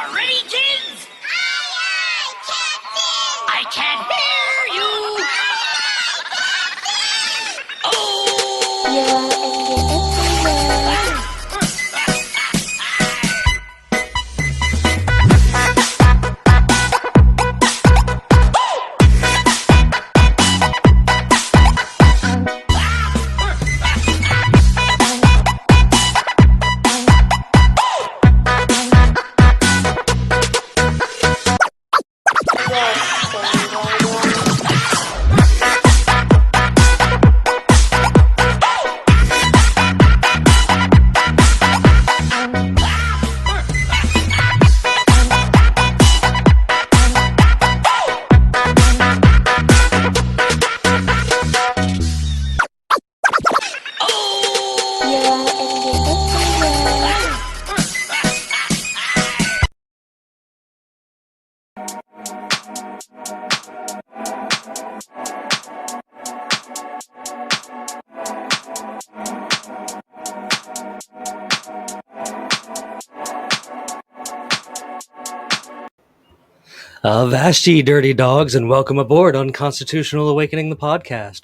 are ready, kids? Aye, Captain! I can't hear you. Oh! You're everywhere. Avast ye dirty dogs, and welcome aboard Unconstitutional Awakening, the podcast,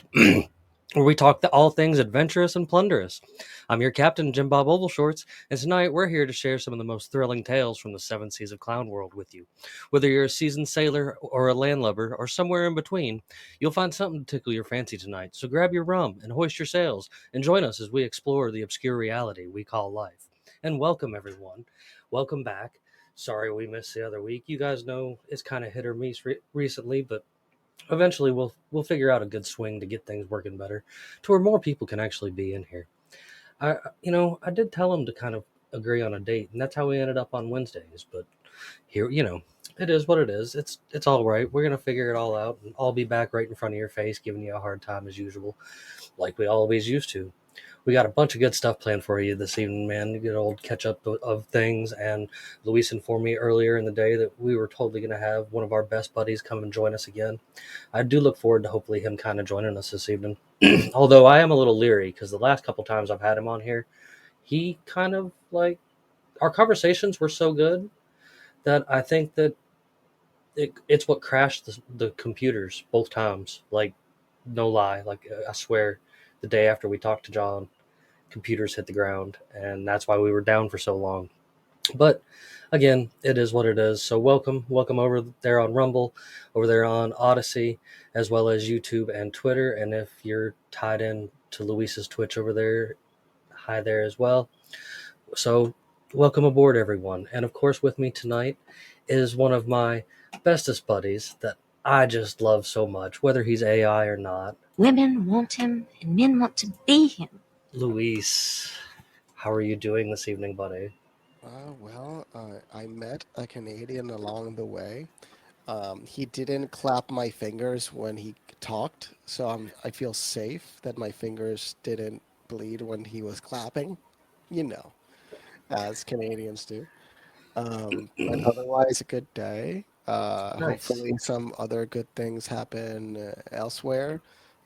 where we talk all things adventurous and plunderous. I'm your captain, JimBob Ovalshorts, and tonight we're here to share some of the most thrilling tales from the seven seas of Clown World with you. Whether you're a seasoned sailor or a landlubber or somewhere in between, you'll find something to tickle your fancy tonight. So grab your rum and hoist your sails and join us as we explore the obscure reality we call life. And welcome, everyone. Welcome back. Sorry we missed the other week. You guys know it's kind of hit or miss recently, but eventually we'll figure out a good swing to get things working better, to where more people can actually be in here. I did tell them to kind of agree on a date, and that's how we ended up on Wednesdays. But here, it is what it is. It's all right. We're gonna figure it all out, and I'll be back right in front of your face, giving you a hard time as usual, like we always used to. We got a bunch of good stuff planned for you this evening, man. Good old catch up of things. And Luis informed me earlier in the day that we were totally going to have one of our best buddies come and join us again. I do look forward to hopefully him kind of joining us this evening. Although I am a little leery because the last couple times I've had him on here, he kind of like our conversations were so good that I think that it's what crashed the computers both times. Like, no lie. Like, I swear, the day after we talked to John, computers hit the ground, and that's why we were down for so long. But again, it is what it is. So welcome over there on Rumble, over there on Odyssey, as well as YouTube and Twitter. And if you're tied in to Luis's Twitch over there, hi there as well. So welcome aboard, everyone. And of course, with me tonight is one of my bestest buddies that I just love so much, whether he's AI or not. Women want him, and men want to be him. Luis, how are you doing this evening, buddy? I met a Canadian along the way. He didn't clap my fingers when he talked, so I feel safe that my fingers didn't bleed when he was clapping, you know, as Canadians do. But otherwise, a good day. Nice. Hopefully, some other good things happen elsewhere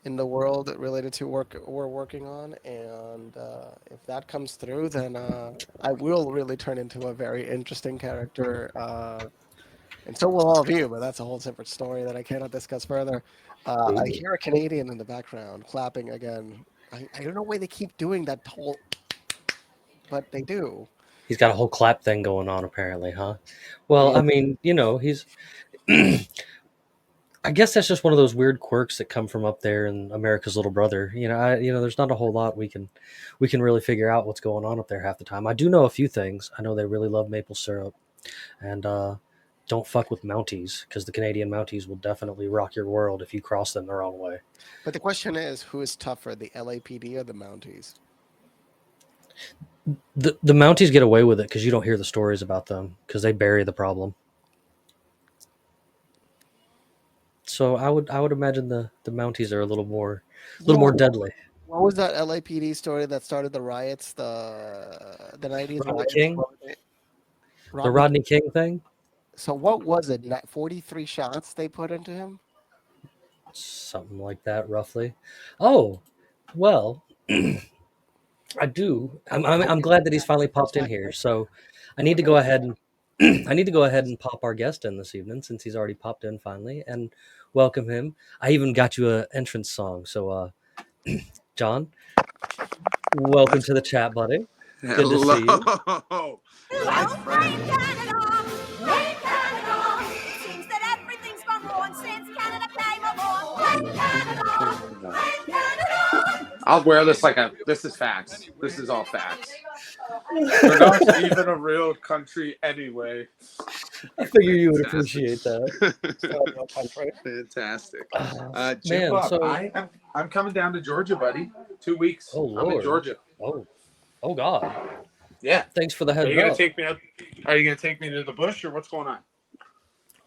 in the world related to work we're working on. And if that comes through, then I will really turn into a very interesting character. And so will all of you, but that's a whole separate story that I cannot discuss further. I hear a Canadian in the background clapping again. I don't know why they keep doing that whole, but they do. He's got a whole clap thing going on, apparently, huh? Well, Yeah. I mean, he's. I guess that's just one of those weird quirks that come from up there in America's Little Brother. There's not a whole lot we can really figure out what's going on up there half the time. I do know a few things. I know they really love maple syrup, and don't fuck with Mounties, because the Canadian Mounties will definitely rock your world if you cross them the wrong way. But the question is, who is tougher, the LAPD or the Mounties? The Mounties get away with it because you don't hear the stories about them because they bury the problem. So I would imagine the Mounties are a little more deadly. What was that LAPD story that started the riots, the 90s Rodney riots? King? The Rodney King thing? So what was it? 43 shots they put into him? Something like that, roughly. Oh, well, I do. I'm glad that he's finally popped in here. So I need to go ahead and I need to go ahead and pop our guest in this evening since he's already popped in finally and welcome him. I even got you an entrance song. So, John, welcome to the chat, buddy. Good to see you. Hello, my friend. Seems that everything's gone wrong since Canada came aboard. Canada! I'll wear this like this is facts. This is all facts. We're not even a real country anyway. I figure you would appreciate that. Fantastic. Man, JimBob, so I'm coming down to Georgia, buddy. 2 weeks. oh I'm in Lord, Georgia. oh God. Yeah. Thanks for the Are heads you gonna up. take me out? Are you gonna take me to the bush or what's going on?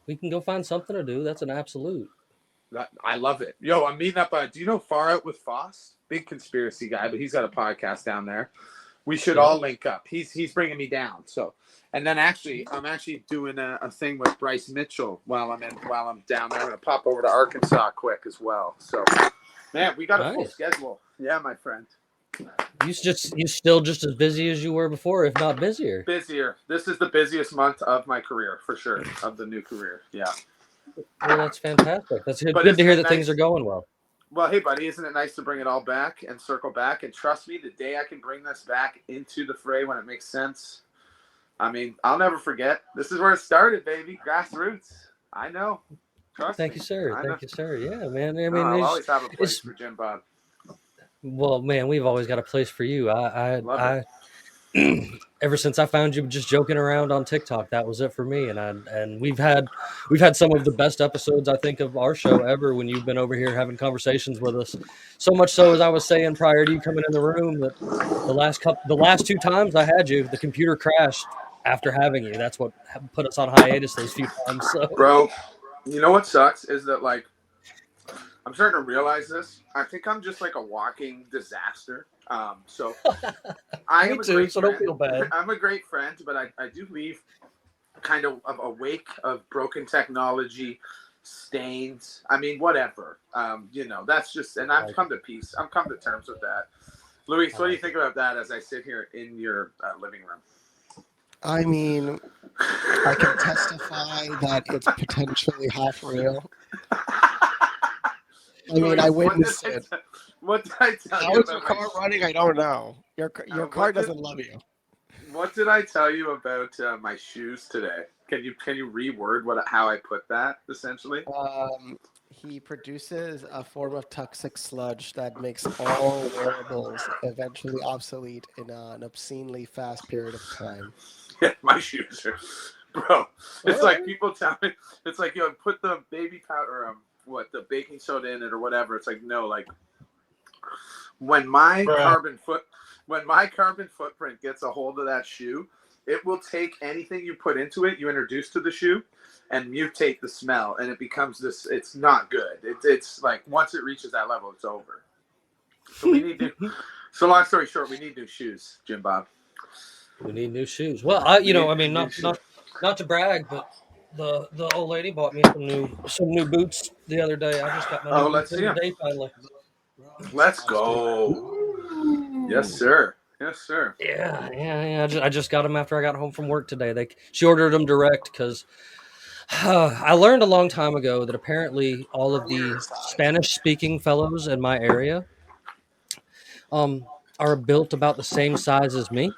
We can go find something to do. That's an absolute. I love it. Yo, I'm meeting up. Do you know Far Out with Foss? Big conspiracy guy, but he's got a podcast down there. We should all link up. He's bringing me down. So, and then I'm actually doing a thing with Bryce Mitchell while I'm down there. I'm gonna pop over to Arkansas quick as well. So, man, we got a full schedule. Yeah, my friend. You still just as busy as you were before, if not busier. Busier. This is the busiest month of my career for sure. Of the new career. Yeah. Well, that's fantastic. That's good, But good to hear isn't it that things nice? are going well. Well, hey, buddy, isn't it nice to bring it all back and circle back? And trust me, the day I can bring this back into the fray when it makes sense, I mean, I'll never forget. This is where it started, baby. Grassroots. I know. Trust Thank me. you, sir. I Thank know. you, sir. Yeah, man. I mean, I'll always have a place it's for JimBob. well, man. We've always got a place for you. Love it. Ever since I found you just joking around on TikTok, that was it for me. And we've had some of the best episodes I think of our show ever when you've been over here having conversations with us. So much so, as I was saying prior to you coming in the room, that the last two times I had you, the computer crashed after having you. That's what put us on hiatus those few times. So, Bro, you know what sucks is that, like, I'm starting to realize this. I think I'm just like a walking disaster. So I am me a too. great So friend. don't feel bad. I'm a great friend, but I do leave kind of a wake of broken technology, stains. I mean, whatever. That's just, and I've come to peace. I've come to terms with that. Luis, what do you think about that as I sit here in your living room? I mean, I can testify that it's potentially half real. I mean, Luis, I witnessed it. What did I tell How you is your about car running? I don't know. Your what car did- doesn't love you. What did I tell you about my shoes today? Can you reword how I put that essentially? He produces a form of toxic sludge that makes all wearables eventually obsolete in an obscenely fast period of time. Yeah, my shoes are, bro. It's like people tell me, it's like, yo, put the baby powder, the baking soda in it or whatever. It's like, no, like when my carbon footprint gets a hold of that shoe, it will take anything you put into it, you introduce to the shoe, and mutate the smell, and it becomes this. It's not good. It's like once it reaches that level, it's over. So we need to. So long story short, we need new shoes, JimBob. We need new shoes. Well, not to brag, but the old lady bought me some new boots the other day. I just got my new Let's boots see in 'em. today finally. Let's go. Yes, sir. Yes, sir. Yeah. I just got them after I got home from work today. She ordered them direct because I learned a long time ago that apparently all of the Spanish-speaking fellows in my area are built about the same size as me.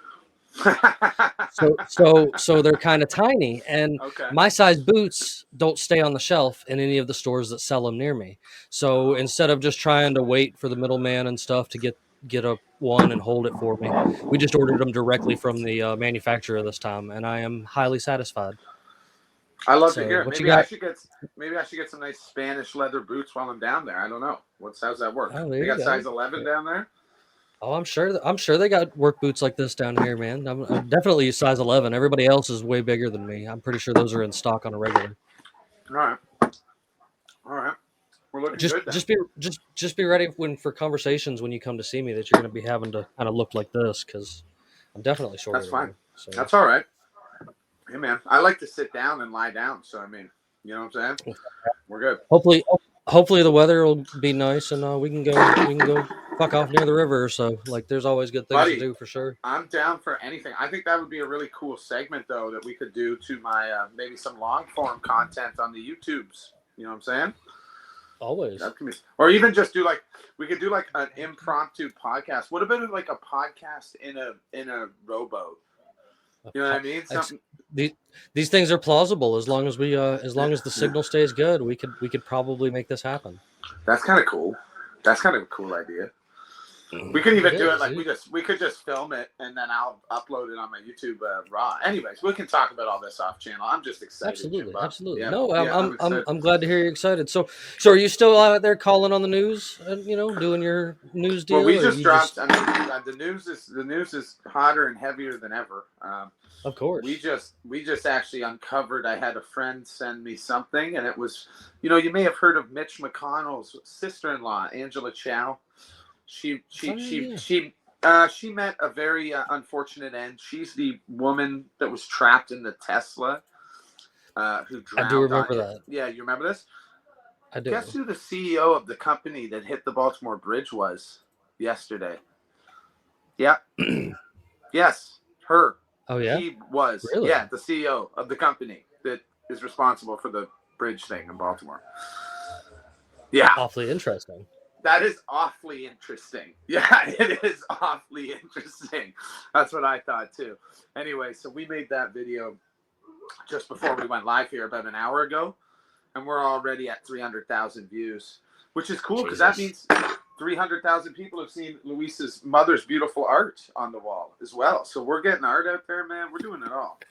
So they're kind of tiny, and Okay. my size boots don't stay on the shelf in any of the stores that sell them near me. So instead of just trying to wait for the middleman and stuff to get a one and hold it for me, we just ordered them directly from the manufacturer this time, and I am highly satisfied. I love to So, hear it. what you Maybe I got? should get some nice Spanish leather boots while I'm down there. I don't know. How's that work? Oh, there They you got go. size 11 down there? Oh, I'm sure they got work boots like this down here, man. I'm definitely a size 11. Everybody else is way bigger than me. I'm pretty sure those are in stock on a regular. All right. We're looking good then. Just be ready for conversations when you come to see me that you're going to be having to kind of look like this, because I'm definitely shorter. That's fine. than you, so. That's all right. Hey, man, I like to sit down and lie down. So, I mean, you know what I'm saying? We're good. Hopefully the weather will be nice and we can go fuck off near the river, so like there's always good things Buddy, to do for sure. I'm down for anything. I think that would be a really cool segment, though, that we could do to my maybe some long form content on the YouTubes. You know what I'm saying? Always. That could be, or even just do like we could do like an impromptu podcast. What about like a podcast in a rowboat? You know what I mean? Something. These things are plausible as long as the signal stays good. We could probably make this happen. That's kind of cool. That's kind of a cool idea. We could even do it like dude. we could just film it and then I'll upload it on my YouTube raw. Anyways, we can talk about all this off channel. I'm just excited. Absolutely, JimBob. absolutely. Yeah, No, yeah, I'm glad to hear you're excited. So are you still out there calling on the news? Doing your news deal? Well, we or just you dropped. I mean, the news is hotter and heavier than ever. Of course. We just actually uncovered. I had a friend send me something, and it was, you may have heard of Mitch McConnell's sister-in-law, Angela Chow. She met a very unfortunate end. She's the woman that was trapped in the Tesla, who drowned. I do remember that. Yeah, you remember this? I do. Guess who the CEO of the company that hit the Baltimore Bridge was yesterday? Yeah. Yes, her. Oh yeah. He was. Really? Yeah, the CEO of the company that is responsible for the bridge thing in Baltimore. Yeah. Awfully interesting. That is awfully interesting. Yeah, it is awfully interesting. That's what I thought too. Anyway, so we made that video just before we went live here about an hour ago, and we're already at 300,000 views, which is cool because that means 300,000 people have seen Luis's mother's beautiful art on the wall as well. So we're getting art out there, man. We're doing it all.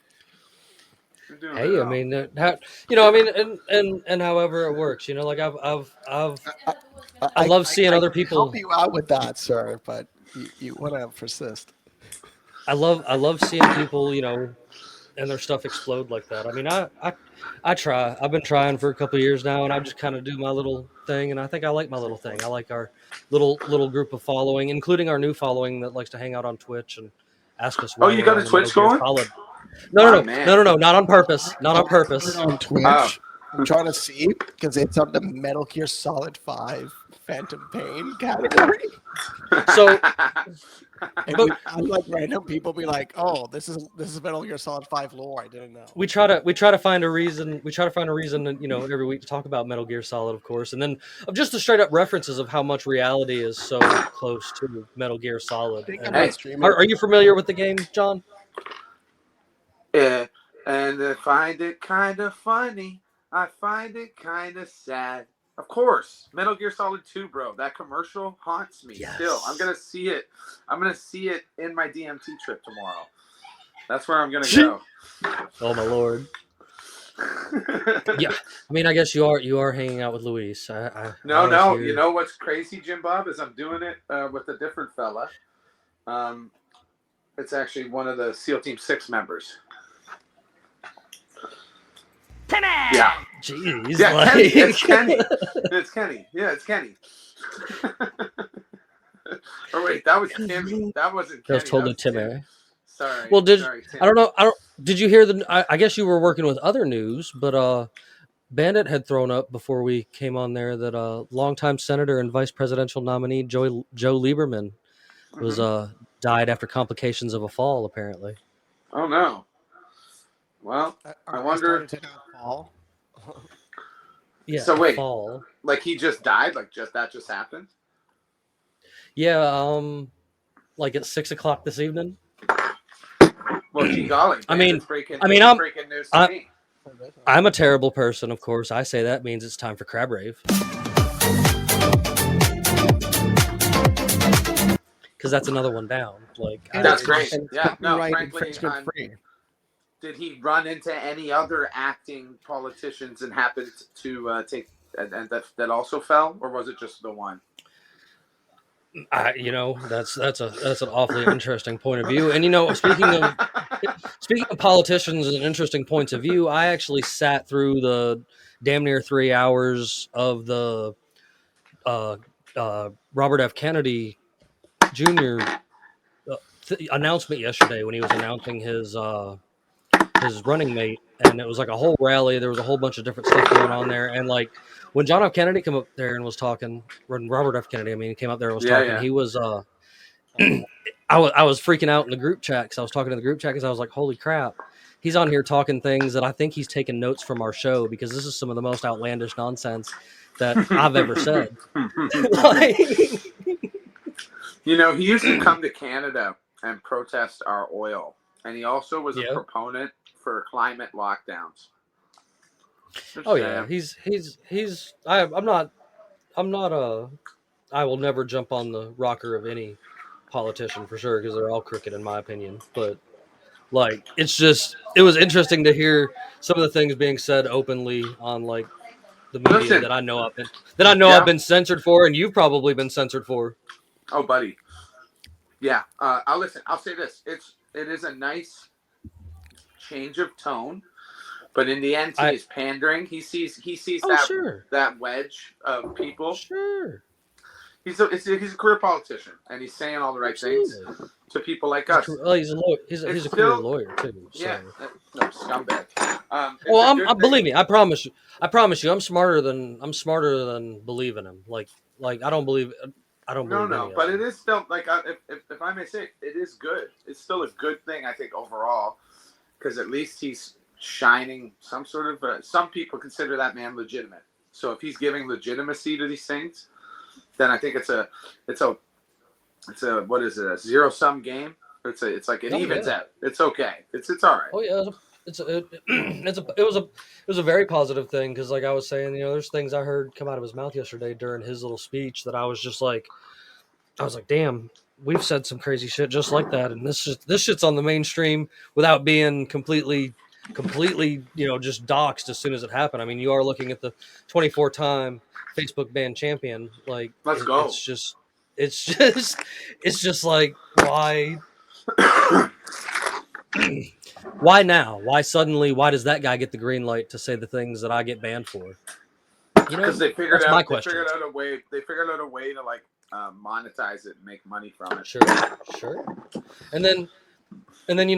Hey, I mean, and however it works, like I love seeing other people help you out with that, sir, but you want to persist. I love seeing people, and their stuff explode like that. I mean, I try. I've been trying for a couple of years now, and I just kind of do my little thing, and I think I like my little thing. I like our little group of following, including our new following that likes to hang out on Twitch and ask us. Oh, you got a Twitch going? No, not on purpose. Not on purpose. On Twitch. Oh. I'm trying to see because it's on the Metal Gear Solid 5 Phantom Pain category. So, like random people be like, "Oh, this is Metal Gear Solid 5 lore." I didn't know. We try to find a reason. We try to find a reason, every week to talk about Metal Gear Solid, of course, and then of just the straight up references of how much reality is so close to Metal Gear Solid. Are you familiar with the game, John? Yeah, and I find it kind of funny. I find it kind of sad. Of course, Metal Gear Solid 2, bro. That commercial haunts me still. I'm gonna see it. I'm gonna see it in my DMT trip tomorrow. That's where I'm gonna go. Oh my lord. Yeah, I mean, I guess you are hanging out with Luis. No. You know what's crazy, JimBob, is I'm doing it with a different fella. It's actually one of the SEAL Team 6 members. Timmy! Yeah. Jeez. Yeah, like... Kenny. It's Kenny. It's Kenny. Yeah, it's Kenny. Oh wait, that was Timmy. That wasn't Kenny. That was totally Timmy. Sorry. Well, sorry, I don't know. Did you hear I guess you were working with other news, but Bandit had thrown up before we came on there that longtime senator and vice presidential nominee Joe Lieberman was died after complications of a fall, apparently. Oh no. Well, I wonder. Fall. Yeah. So wait, fall. Like he just died? Like that just happened? Yeah. Like at 6:00 this evening. Well, gee golly. I'm breaking news to me. I'm a terrible person, of course. I say that means it's time for Crab Rave. Because that's another one down. Like that's great. Yeah. No, frankly, did he run into any other acting politicians and happened to take and that also fell, or was it just the one? That's an awfully interesting point of view. And speaking of politicians and interesting points of view, I actually sat through the damn near 3 hours of the Robert F. Kennedy Jr. Announcement yesterday when he was announcing his running mate and it was like a whole rally. There was a whole bunch of different stuff going on there, and like when John F. Kennedy came up there and was talking, when Robert F. Kennedy, I mean, he came up there and was talking. Yeah. He was I was freaking out in the group chat because I was talking to the group chat because I was like, holy crap. He's on here talking things that I think he's taking notes from our show because this is some of the most outlandish nonsense that I've ever said. Like, You know, he used to come to Canada and protest our oil, and he also was a proponent for climate lockdowns. Oh yeah, I'm not I will never jump on the rocker of any politician for sure because they're all crooked in my opinion. But like, it was interesting to hear some of the things being said openly on like the media Listen, that I know I've been censored for, and you've probably been censored for. Oh, buddy. Yeah. I'll listen. I'll say this: it is a nice change of tone, but in the end, he is pandering. He sees that wedge of people. Sure. He's a career politician, and he's saying all the right things to people like us. Well, he's a lawyer. He's a career lawyer too. So. Yeah, no, scumbag. Believe me. I promise you. I'm smarter than believing him. Like I don't believe. No, but it is still like if I may say, it is good. It's still a good thing, I think, overall, because at least he's shining some sort of. Some people consider that man legitimate. So if he's giving legitimacy to these things, then I think it's a what is it, a zero sum game? It's like it evens out. It's okay. It's all right. Oh yeah, it was a very positive thing because like I was saying, there's things I heard come out of his mouth yesterday during his little speech that I was like, damn, we've said some crazy shit just like that, and this shit's on the mainstream without being completely just doxxed as soon as it happened. I mean, you are looking at the 24-time Facebook banned champion. Like, let's go. It's just like, why? Why now? Why suddenly? Why does that guy get the green light to say the things that I get banned for? Because they figured out a way. They figured out a way to like monetize it and make money from it. Sure. And then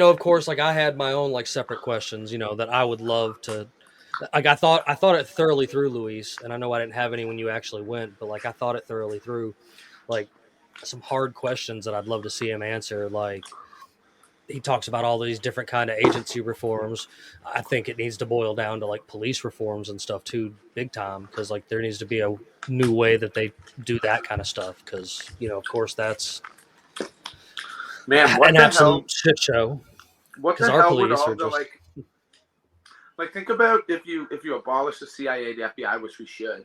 of course, like I had my own like separate questions, that I would love to. Like I thought it thoroughly through, Luis, and I know I didn't have any when you actually went, but like I thought it thoroughly through, like some hard questions that I'd love to see him answer, like. He talks about all these different kind of agency reforms. I think it needs to boil down to like police reforms and stuff too, big time. Because like there needs to be a new way that they do that kind of stuff. Because of course that's an absolute shit show. What the hell would all the like think about if you abolish the CIA, the FBI, which we should.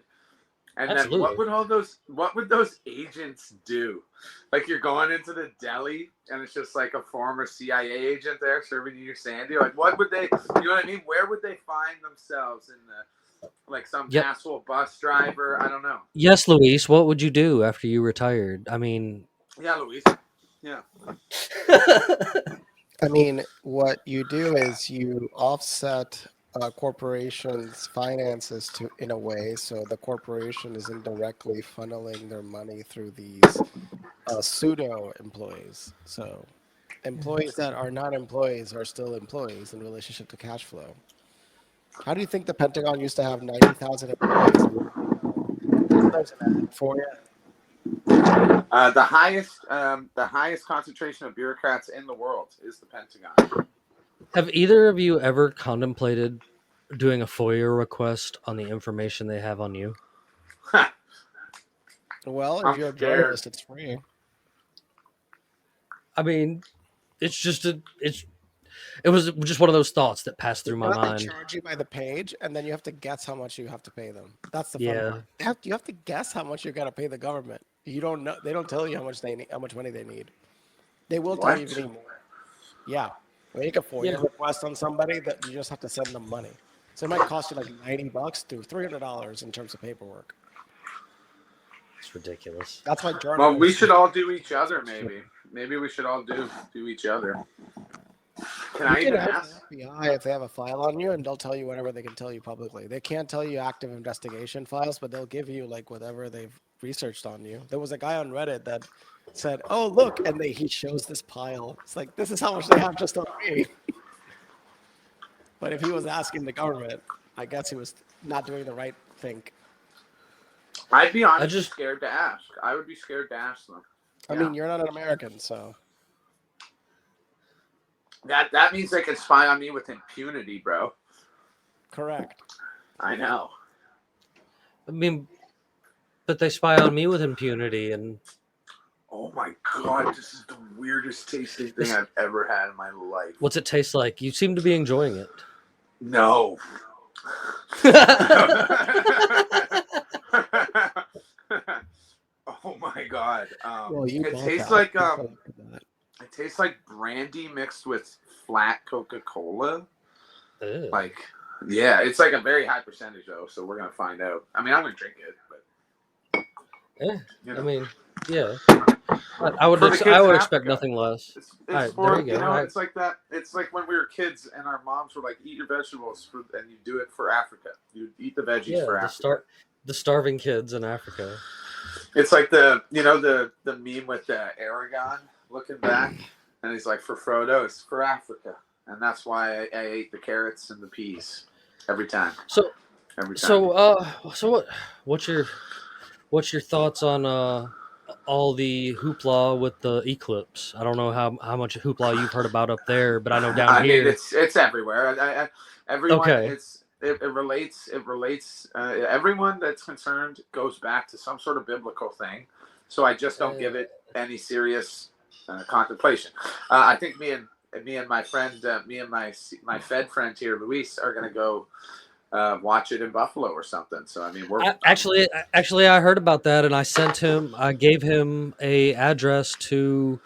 And Absolutely. Then what would those agents do? Like you're going into the deli and it's just like a former CIA agent there serving you your sandy. Like what would they, you know what I mean? Where would they find themselves in the, like some asshole bus driver? I don't know. Yes, Luis. What would you do after you retired? I mean. Yeah, Luis. Yeah. I mean, what you do is you offset corporations' finances in a way, so the corporation isn't directly funneling their money through these pseudo employees. So employees that are not employees are still employees in relationship to cash flow. How do you think the Pentagon used to have 90,000 employees? For you? The highest concentration of bureaucrats in the world is the Pentagon. Have either of you ever contemplated doing a FOIA request on the information they have on you? Well, if you're a journalist, it's free. I mean, it was just one of those thoughts that passed through my mind. They charge you by the page, and then you have to guess how much you have to pay them. That's the fun part. You have to guess how much you're gonna pay the government. You don't know. They don't tell you how much money they need. They will tell you if you need more. Yeah. When you make a FOIA request on somebody, that you just have to send them money. So it might cost you like $90 to $300 in terms of paperwork. It's ridiculous. That's why journalists. Well, we should all do each other. Maybe we should all do each other. Can I even ask the FBI if they have a file on you, and they'll tell you whatever they can tell you publicly. They can't tell you active investigation files, but they'll give you like whatever they've researched on you. There was a guy on Reddit that said, "Oh, look," and he shows this pile. It's like, this is how much they have just on me. But if he was asking the government, I guess he was not doing the right thing. I'd be honestly just- scared to ask. I would be scared to ask them. I mean, you're not an American, so. That means they can spy on me with impunity, bro. Correct. I know. I mean, but they spy on me with impunity, and Oh my god, this is the weirdest tasting thing I've ever had in my life. what's it taste like? You seem to be enjoying it. No. Oh my god. It tastes like it tastes like brandy mixed with flat Coca-Cola. Ew. Like, yeah, it's like a very high percentage though, so we're gonna find out. I mean, I'm gonna drink it, but you know. I mean, yeah. I would For the kids I would in expect Africa. nothing less. It's All right, for, there you go. it's like that. It's like when we were kids and our moms were like, "Eat your vegetables," and you do it for Africa. You eat the veggies for Africa. The starving kids in Africa. It's like the meme with Aragon looking back, and he's like, "For Frodo, it's for Africa," and that's why I ate the carrots and the peas every time. So what's your thoughts on all the hoopla with the eclipse? I don't know how much hoopla you've heard about up there, but I know down here. I mean, it's everywhere. Everyone, Okay. it relates. Everyone that's concerned goes back to some sort of biblical thing. So I just don't give it any serious contemplation. I think me and my friend, my Fed friend here, Luis, are going to go watch it in Buffalo or something. So I mean, Actually, I heard about that, and I gave him a address to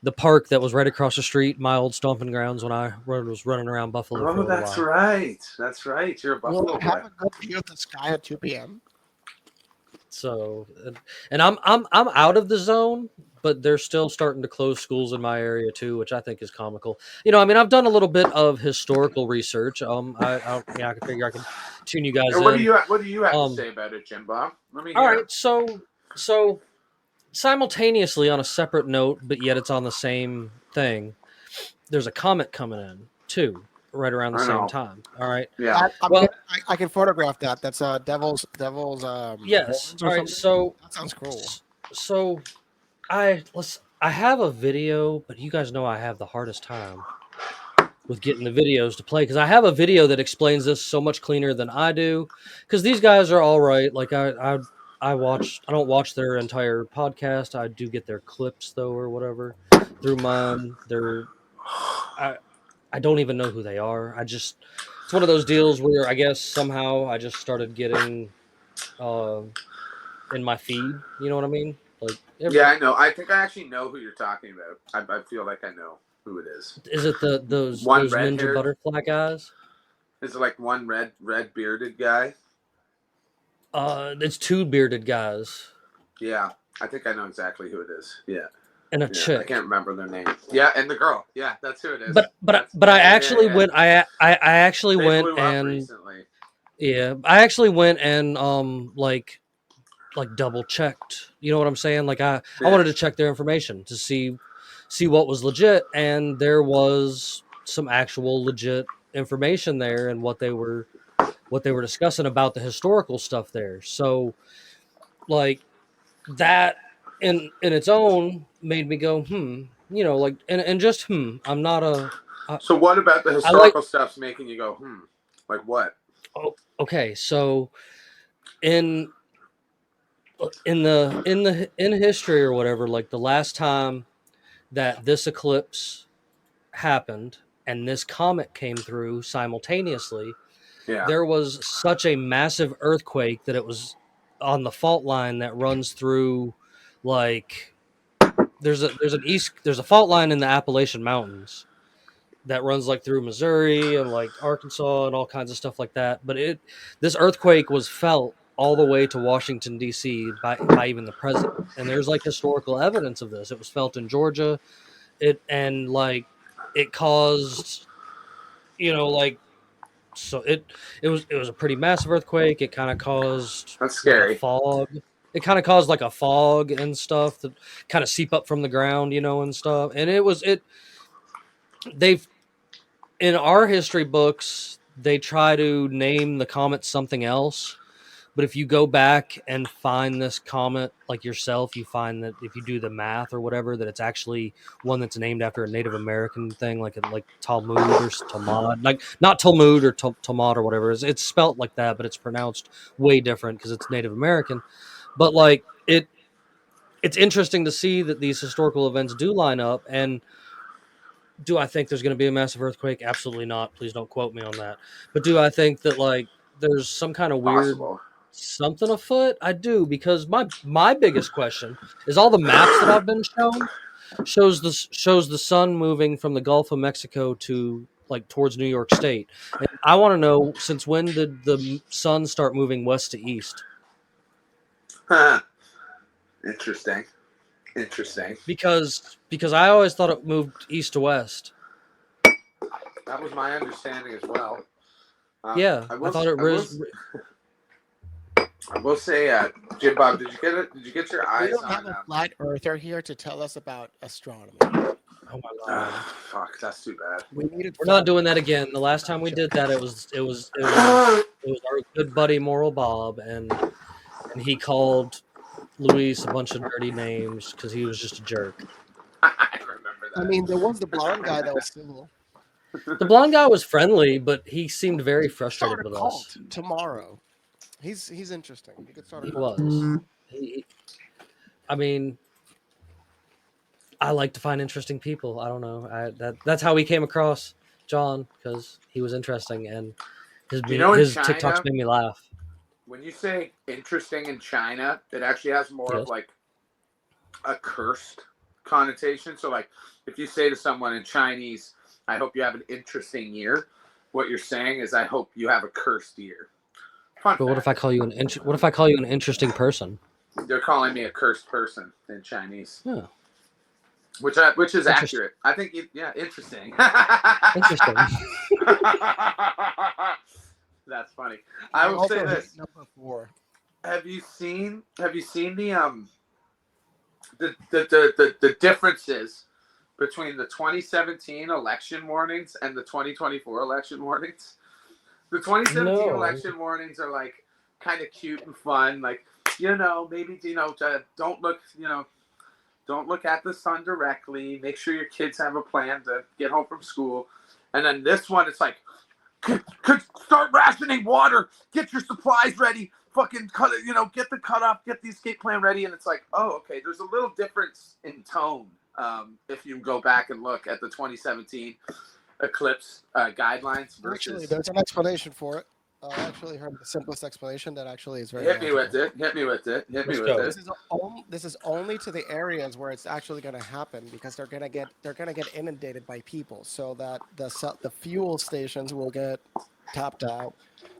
the park that was right across the street, my old stomping grounds when I was running around Buffalo. Oh, that's right. That's right. You're a Buffalo Will boy. have a good view of the sky at 2 p.m. So, and I'm out of the zone, but they're still starting to close schools in my area too, which I think is comical. You know, I mean, I've done a little bit of historical research. I can figure I can tune you guys What in. do you have to say about it, JimBob? Let me hear. All right, so simultaneously on a separate note, but yet it's on the same thing. There's a comet coming in too, right around the same time. All right. Yeah. I can photograph that. That's devil's. Yes. horns or All right. something. So That sounds cool. So I have a video, but you guys know I have the hardest time with getting the videos to play because I have a video that explains this so much cleaner than I do. Because these guys are all right. Like I don't watch their entire podcast. I do get their clips though, or whatever through mine. I don't even know who they are. It's one of those deals where I guess somehow I just started getting in my feed. You know what I mean? Like Yeah, I know. I think I actually know who you're talking about. I feel like I know who it is. Is it those One ninja red-haired? butterfly guys? Is it like one red bearded guy? It's two bearded guys Yeah, I think I know exactly who it is. Yeah. and a I chick. can't remember their name. Yeah, and the girl. Yeah, that's who it is. But I actually went. I actually They went blew up and recently. yeah, I actually went and like double checked. You know what I'm saying? Like I wanted to check their information to see what was legit, and there was some actual legit information there and what they were discussing about the historical stuff there. So like that in its own made me go, you know, like and just I'm not a So what about the historical stuff's making you go, like what? Oh, okay, so in history or whatever, like the last time that this eclipse happened and this comet came through simultaneously, there was such a massive earthquake that it was on the fault line that runs through, like there's a fault line in the Appalachian Mountains that runs like through Missouri and like Arkansas and all kinds of stuff like that. But this earthquake was felt all the way to Washington D.C. by even the president, and there's like historical evidence of this. It was felt in Georgia, it caused, you know, like, so it was a pretty massive earthquake. It kind of caused That's scary. like a fog. It kind of caused like a fog and stuff that kind of seep up from the ground, you know, and stuff. And in our history books, they try to name the comet something else. But if you go back and find this comet like yourself, you find that if you do the math or whatever, that it's actually one that's named after a Native American thing, like Talmud or Talmud, like not Talmud or Talmud or whatever. It's spelt like that, but it's pronounced way different because it's Native American. But like it's interesting to see that these historical events do line up. And do I think there's going to be a massive earthquake? Absolutely not. Please don't quote me on that. But do I think that like there's some kind of weird Possible. something afoot? I do, because my biggest question is all the maps that I've been shown shows the sun moving from the Gulf of Mexico to like towards New York State. And I want to know, since when did the sun start moving west to east? Interesting. Because I always thought it moved east to west. That was my understanding as well. Yeah, I thought it was. I will say, JimBob, did you get it? Did you get your We eyes don't on? have a flat earther here to tell us about astronomy. Oh my god! Fuck, that's too bad. We needed. We're not doing that again. The last time we did that, it was our good buddy Moral Bob, and he called Luis a bunch of dirty names because he was just a jerk. I remember that. I mean, there was the blonde guy that was civil. The blonde guy was friendly, but he seemed very frustrated Start a with cult us. tomorrow. He's interesting. He could start a He cult. was. I mean, I like to find interesting people. I don't know. That's how we came across John, because he was interesting, and his China, TikToks made me laugh. When you say interesting in China, it actually has more of like a cursed connotation. So like if you say to someone in Chinese, I hope you have an interesting year, what you're saying is I hope you have a cursed year. But what if I call you an interesting person? They're calling me a cursed person in Chinese. Yeah. Which is accurate. I think interesting. Interesting. That's funny. I will say this. Number 4. Have you seen the differences between the 2017 election warnings and the 2024 election warnings? The 2017 election warnings are like kind of cute and fun, like maybe don't look at the sun directly. Make sure your kids have a plan to get home from school. And then this one, it's like, could start rationing water. Get your supplies ready. Fucking cut it. Get the cutoff. Get the escape plan ready. And it's like, oh, okay. There's a little difference in tone if you go back and look at the 2017 eclipse guidelines versus. Actually, there's an explanation for it. I actually heard the simplest explanation that actually is very. Hit me with it. This is only to the areas where it's actually going to happen, because they're going to get inundated by people, so that the fuel stations will get tapped out,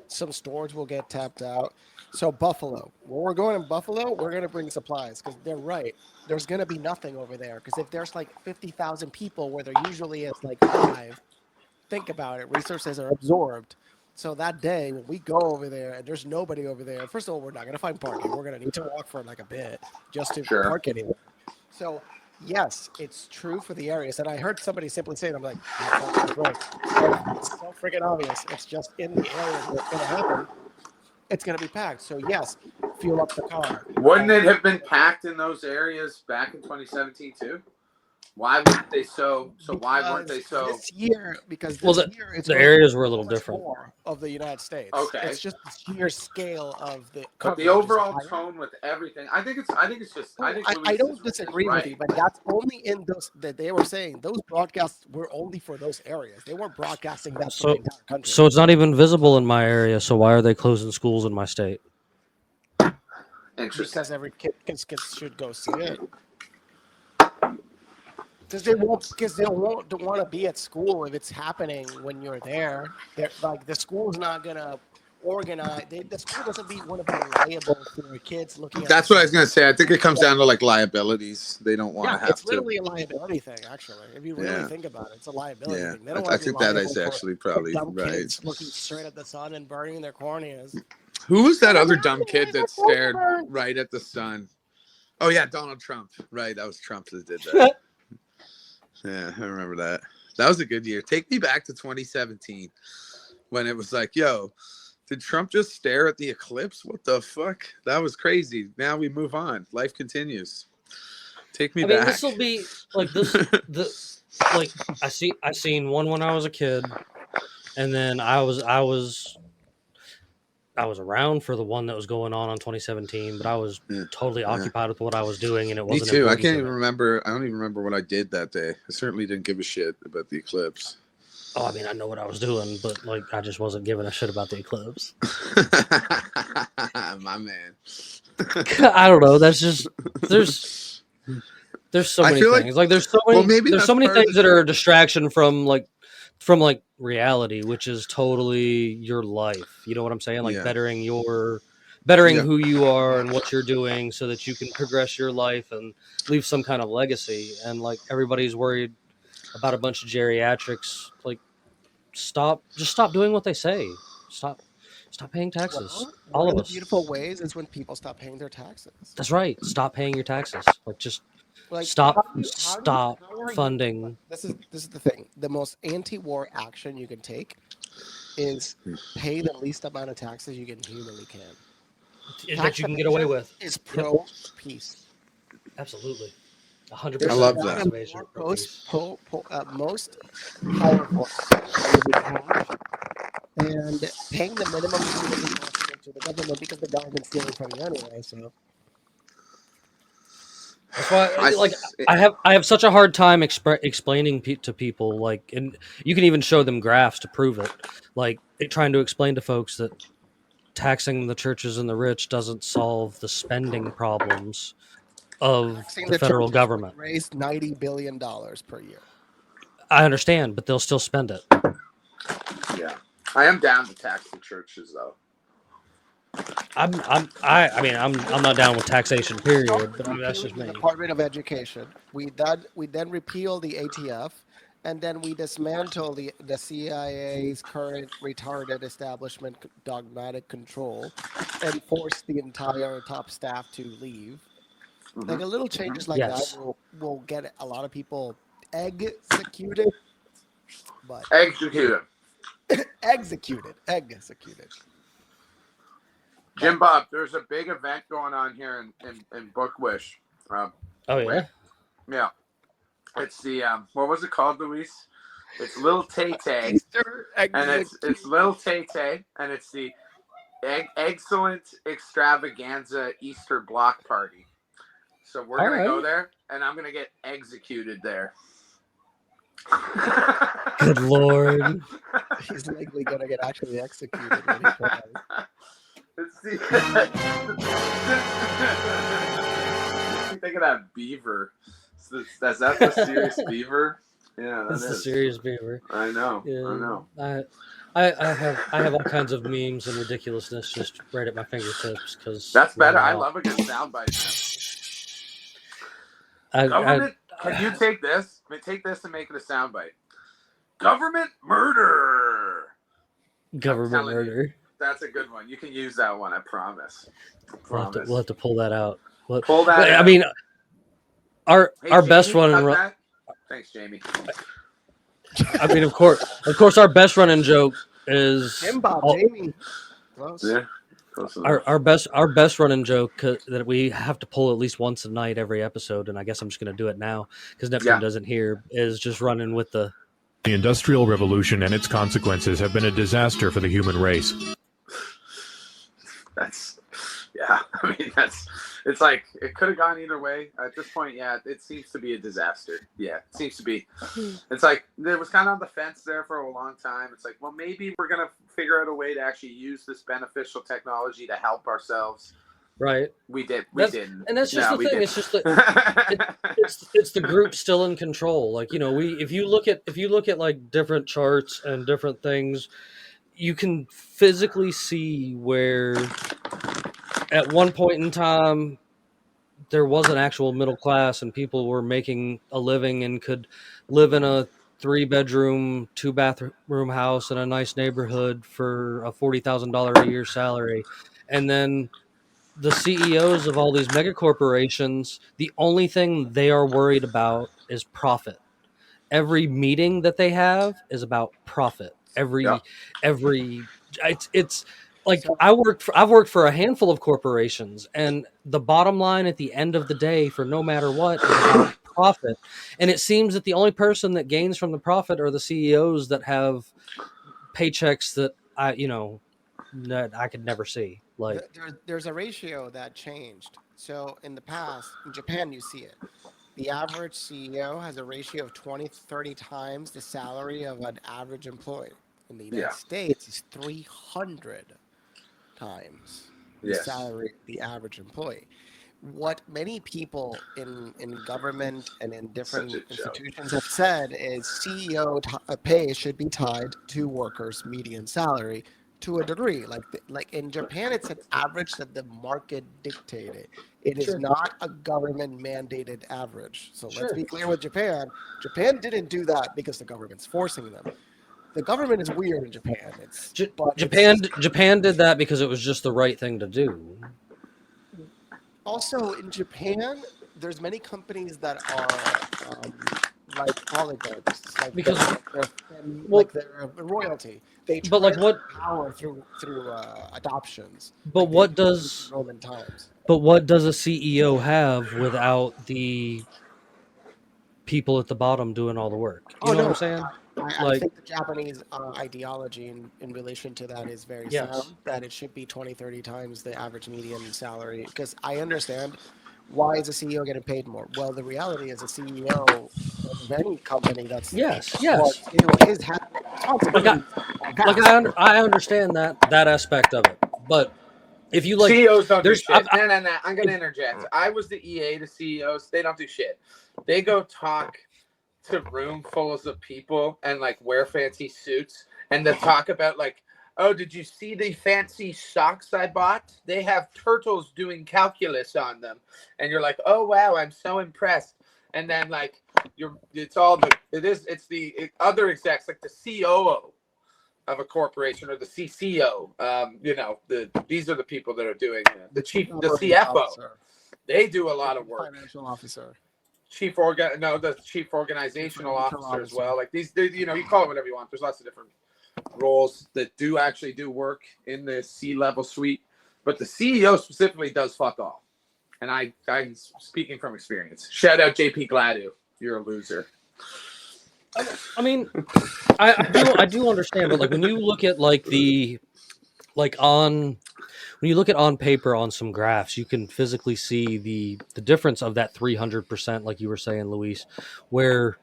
some stores will get tapped out. So Buffalo, where we're going in Buffalo, we're going to bring supplies, because they're right. There's going to be nothing over there, because if there's like 50,000 people where there usually is like 5, think about it. Resources are absorbed. So that day when we go over there and there's nobody over there, first of all, we're not going to find parking. We're going to need to walk for like a bit just to park anywhere. So yes, it's true for the areas. And I heard somebody simply say it. I'm like, that's right. It's so freaking obvious. It's just in the areas where it's going to happen. It's going to be packed. So yes, fuel up the car. Wouldn't it have been packed in those areas back in 2017 too? Why weren't they so? So why weren't they so? This year, because year it's the areas were a little different. More of the United States. Okay, it's just the sheer scale of the. But the overall tone with everything, I think it's just. I don't disagree with you, but that's only in those that they were saying. Those broadcasts were only for those areas. They weren't broadcasting that for the entire country. So it's not even visible in my area. So why are they closing schools in my state? Interesting. Because every kid should go see it. Because they don't want to be at school if it's happening when you're there. They're, like, the school's not gonna organize. The school doesn't want to be liable for kids looking. That's what I was gonna say. I think it comes down to like liabilities. They don't want to have to. It's literally a liability thing, actually. If you really think about it, it's a liability thing. They don't I think that is actually probably right. Kids looking straight at the sun and burning their corneas. Who was that other dumb kid that stared right at the sun? Oh yeah, Donald Trump. Right, that was Trump that did that. Yeah, I remember that. That was a good year. Take me back to 2017 when it was like, yo, did Trump just stare at the eclipse? What the fuck? That was crazy. Now we move on. Life continues. Take me I back. mean, this will be like this. I seen one when I was a kid, and then I was around for the one that was going on 2017, but I was totally occupied with what I was doing, and it wasn't. Me too. I important can't to even me. remember. I don't even remember what I did that day. I certainly didn't give a shit about the eclipse. Oh, I mean, I know what I was doing, but like, I just wasn't giving a shit about the eclipse. My man. I don't know. That's just there's so many things. Like there's so many. maybe there's so that's many part of things the that are a trick. distraction from reality, which is totally your life. You know what I'm saying? Like Yeah. bettering Yeah. who you are and what you're doing, so that you can progress your life and leave some kind of legacy. And like everybody's worried about a bunch of geriatrics. Like just stop doing what they say. Stop paying taxes. Well, All one of of the us. beautiful ways is when people stop paying their taxes. That's right. Stop paying your taxes. Like just Like stop how are funding. you, this is the thing. The most anti-war action you can take is pay the least amount of taxes you can humanly can. That you can get away with. Is Yep. pro peace. Absolutely. 100%. There's I love not that. a most powerful and paying the minimum humanly possible to the government, because the government's stealing from you anyway. So That's why, I have such a hard time explaining to people, like, and you can even show them graphs to prove it, like trying to explain to folks that taxing the churches and the rich doesn't solve the spending problems of the federal government. Raised $90 billion per year. I understand, but they'll still spend it. Yeah, I am down to tax the churches though. I'm not down with taxation, period. But I mean, that's just me. The Department of Education. We then repeal the ATF, and then we dismantle the CIA's current retarded establishment dogmatic control, and force the entire top staff to leave. Like a little changes like that will get a lot of people executed. But executed. JimBob, there's a big event going on here in Bookwish. Oh yeah. Yeah. It's the what was it called, Luis? It's Little Tay Tay, and it's Little Tay Tay, and it's the Excellent Extravaganza Easter Block Party. So we're gonna go there, and I'm gonna get executed there. Good Lord. He's likely gonna get actually executed when he tries. Think of that beaver. Is that the serious beaver? Yeah, that's the serious beaver. I know. Yeah, I know. I have all kinds of memes and ridiculousness just right at my fingertips, because that's better. I love a good soundbite, man. Government, can you take this? Take this and make it a soundbite. Government murder. Government murder. That's a good one. You can use that one. I promise. We'll have to pull that out. Pull that out. I mean, our Jamie, best run. Thanks, Jamie. I mean, of course, our best running joke is JimBob. Jamie. Close. Yeah. Our best running joke that we have to pull at least once a night every episode, and I guess I'm just going to do it now because Neptune doesn't hear, is just running with the Industrial Revolution and its consequences have been a disaster for the human race. It's like it could have gone either way at this point. Yeah, it seems to be a disaster. Yeah, it seems to be. It's like there was kind of on the fence there for a long time. It's like, well, maybe we're gonna figure out a way to actually use this beneficial technology to help ourselves. Right. We didn't. And that's just the thing. Didn't. It's just that it's the group still in control. Like, you know, if you look at like different charts and different things, you can physically see where at one point in time there was an actual middle class and people were making a living and could live in a 3-bedroom, 2-bathroom house in a nice neighborhood for a $40,000 a year salary. And then the CEOs of all these mega corporations, the only thing they are worried about is profit. every meeting that they have is about profit. Every it's like So I've worked for a handful of corporations, and the bottom line at the end of the day for no matter what is about profit. And it seems that the only person that gains from the profit are the CEOs that have paychecks that that I could never see. Like, there's a ratio that changed. So in the past, in Japan, you see it. The average CEO has a ratio of 20 to 30 times the salary of an average employee. In the United Yeah. States, it's 300 times the Yes. salary of the average employee. What many people in government and in different Such a joke. institutions have said is CEO pay should be tied to workers' median salary to a degree. Like in Japan, it's an average that the market dictated. It is Sure. not a government mandated average. So let's Sure. be clear with Japan. Japan didn't do that because the government's forcing them. The government is weird in Japan. Japan did that because it was just the right thing to do. Also in Japan, there's many companies that are like oligarchs, Because they're royalty. They but like transfer what power through adoptions. but Like they what did in does Roman times. but what does a CEO have without the people at the bottom doing all the work? You Oh know what I'm no, saying? I Like, think the Japanese ideology in relation to that is very yes. sound, that it should be 20, 30 times the average median salary. Because I understand why is a CEO getting paid more? Well, the reality is a CEO of any company that's Yes, part yes. two is has Like I responsibility for vast. I understand that aspect of it. But if you like CEOs don't do there's shit. No. I'm going to interject. I was the EA to CEOs. They don't do shit. They go talk to room fulls of people and like wear fancy suits and they talk about like, oh, did you see the fancy socks I bought? They have turtles doing calculus on them. And you're like, oh wow, I'm so impressed. And then like it's the other execs, like the COO of a corporation or the CCO. These are the people that are doing the CFO. Officer, They do a lot of work. financial officer. The chief organizational officer as well. Like you call it whatever you want. There's lots of different roles that do actually do work in the C-level suite, but the CEO specifically does fuck all. And I'm speaking from experience. Shout out JP Gladu. You're a loser. I mean, I do understand, but like when you look at when you look at on paper on some graphs, you can physically see the difference of that 300%, like you were saying, Luis, where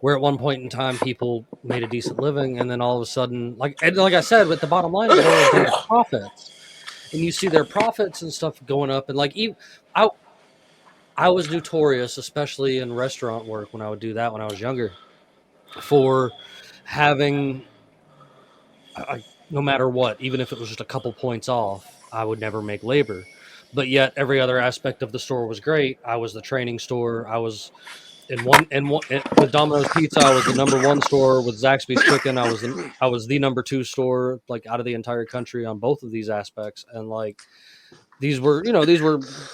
at one point in time people made a decent living, and then all of a sudden, like I said, with the bottom line of it all is they have profits, and you see their profits and stuff going up, and like even I was notorious, especially in restaurant work when I would do that when I was younger, for having no matter what, even if it was just a couple points off, I would never make labor. But yet, every other aspect of the store was great. I was the training store. I was with Domino's Pizza. I was the number one store. With Zaxby's Chicken, I was the number two store, like out of the entire country on both of these aspects. And like these were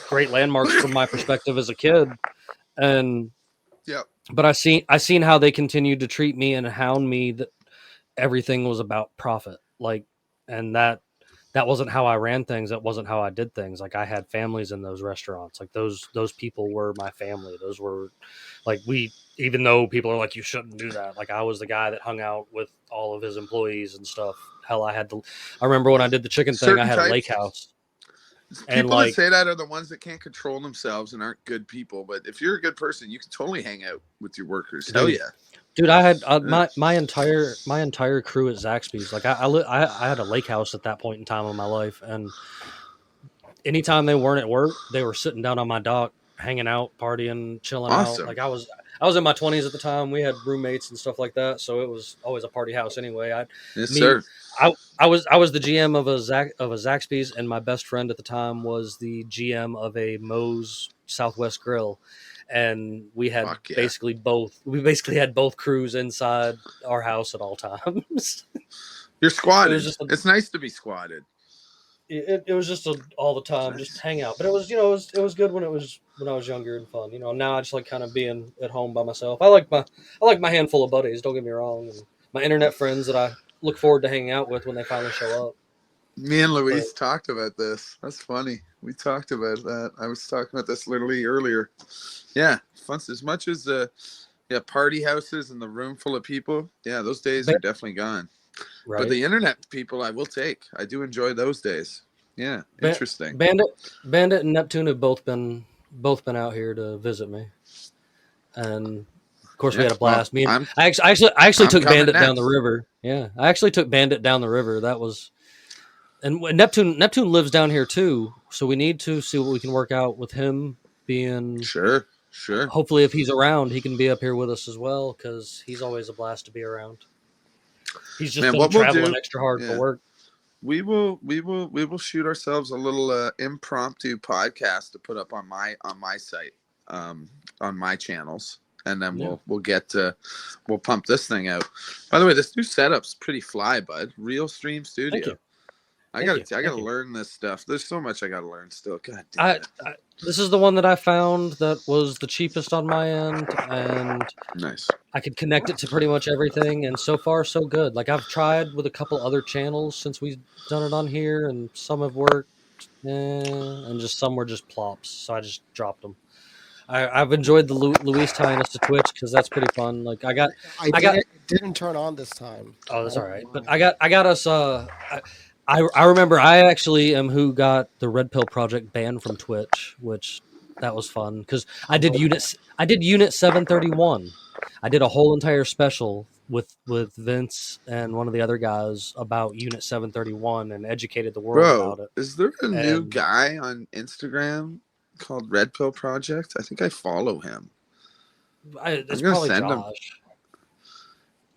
great landmarks from my perspective as a kid. And Yep. but I seen how they continued to treat me and hound me, that everything was about profit. Like, and that wasn't how I ran things. That wasn't how I did things. Like, I had families in those restaurants. Like those people were my family. Those were like, even though people are like, you shouldn't do that. Like, I was the guy that hung out with all of his employees and stuff. Hell, I remember when I did the chicken thing, I had a lake house. People that say that are the ones that can't control themselves and aren't good people. But if you're a good person, you can totally hang out with your workers. Hell yeah. Dude, I had my entire crew at Zaxby's. Like I had a lake house at that point in time of my life, and anytime they weren't at work, they were sitting down on my dock, hanging out, partying, chilling out. Like I was in my 20s at the time. We had roommates and stuff like that, so it was always a party house anyway. Sir. I was the GM of a Zaxby's, and my best friend at the time was the GM of a Moe's Southwest Grill. And we had basically had both crews inside our house at all times. You're squatted. It's nice to be squatted. it was just all the time, just hang out. But it was, it was good when I was younger and fun. Now I just like kind of being at home by myself. I like my handful of buddies. Don't get me wrong, and my internet friends that I look forward to hanging out with when they finally show up. Me and But Luis talked about this. That's funny. We talked about that. I was talking about this literally earlier. Yeah, fun as much as party houses and the room full of people. Yeah, those days are definitely gone. right, But the internet people, I will take. I do enjoy those days. Yeah, interesting. Bandit and Neptune have both been out here to visit me, and of course we had a blast. I actually took Bandit down the river. Yeah, I actually took Bandit down the river. That was, and Neptune lives down here too, so we need to see what we can work out with him being. Sure. Hopefully, if he's around, he can be up here with us as well, because he's always a blast to be around. He's just been traveling extra hard for work. We will shoot ourselves a little impromptu podcast to put up on my site, on my channels, and then we'll pump this thing out. By the way, this new setup's pretty fly, bud. Real Stream Studio. Thank you. I gotta learn this stuff. There's so much I gotta learn still. God damn it. This is the one that I found that was the cheapest on my end, and nice. I could connect it to pretty much everything, and so far so good. Like, I've tried with a couple other channels since we've done it on here, and some have worked, and just some were just plops, so I just dropped them. I've enjoyed the Luis tying us to Twitch, because that's pretty fun. Like, it didn't turn on this time. Oh, that's all right. But I got us. I remember I actually am who got the Red Pill Project banned from Twitch, which that was fun, because I did Unit 731. I did a whole entire special with Vince and one of the other guys about Unit 731 and educated the world about it. Is there a new guy on Instagram called Red Pill Project? I think I follow him. It's probably send Josh. him.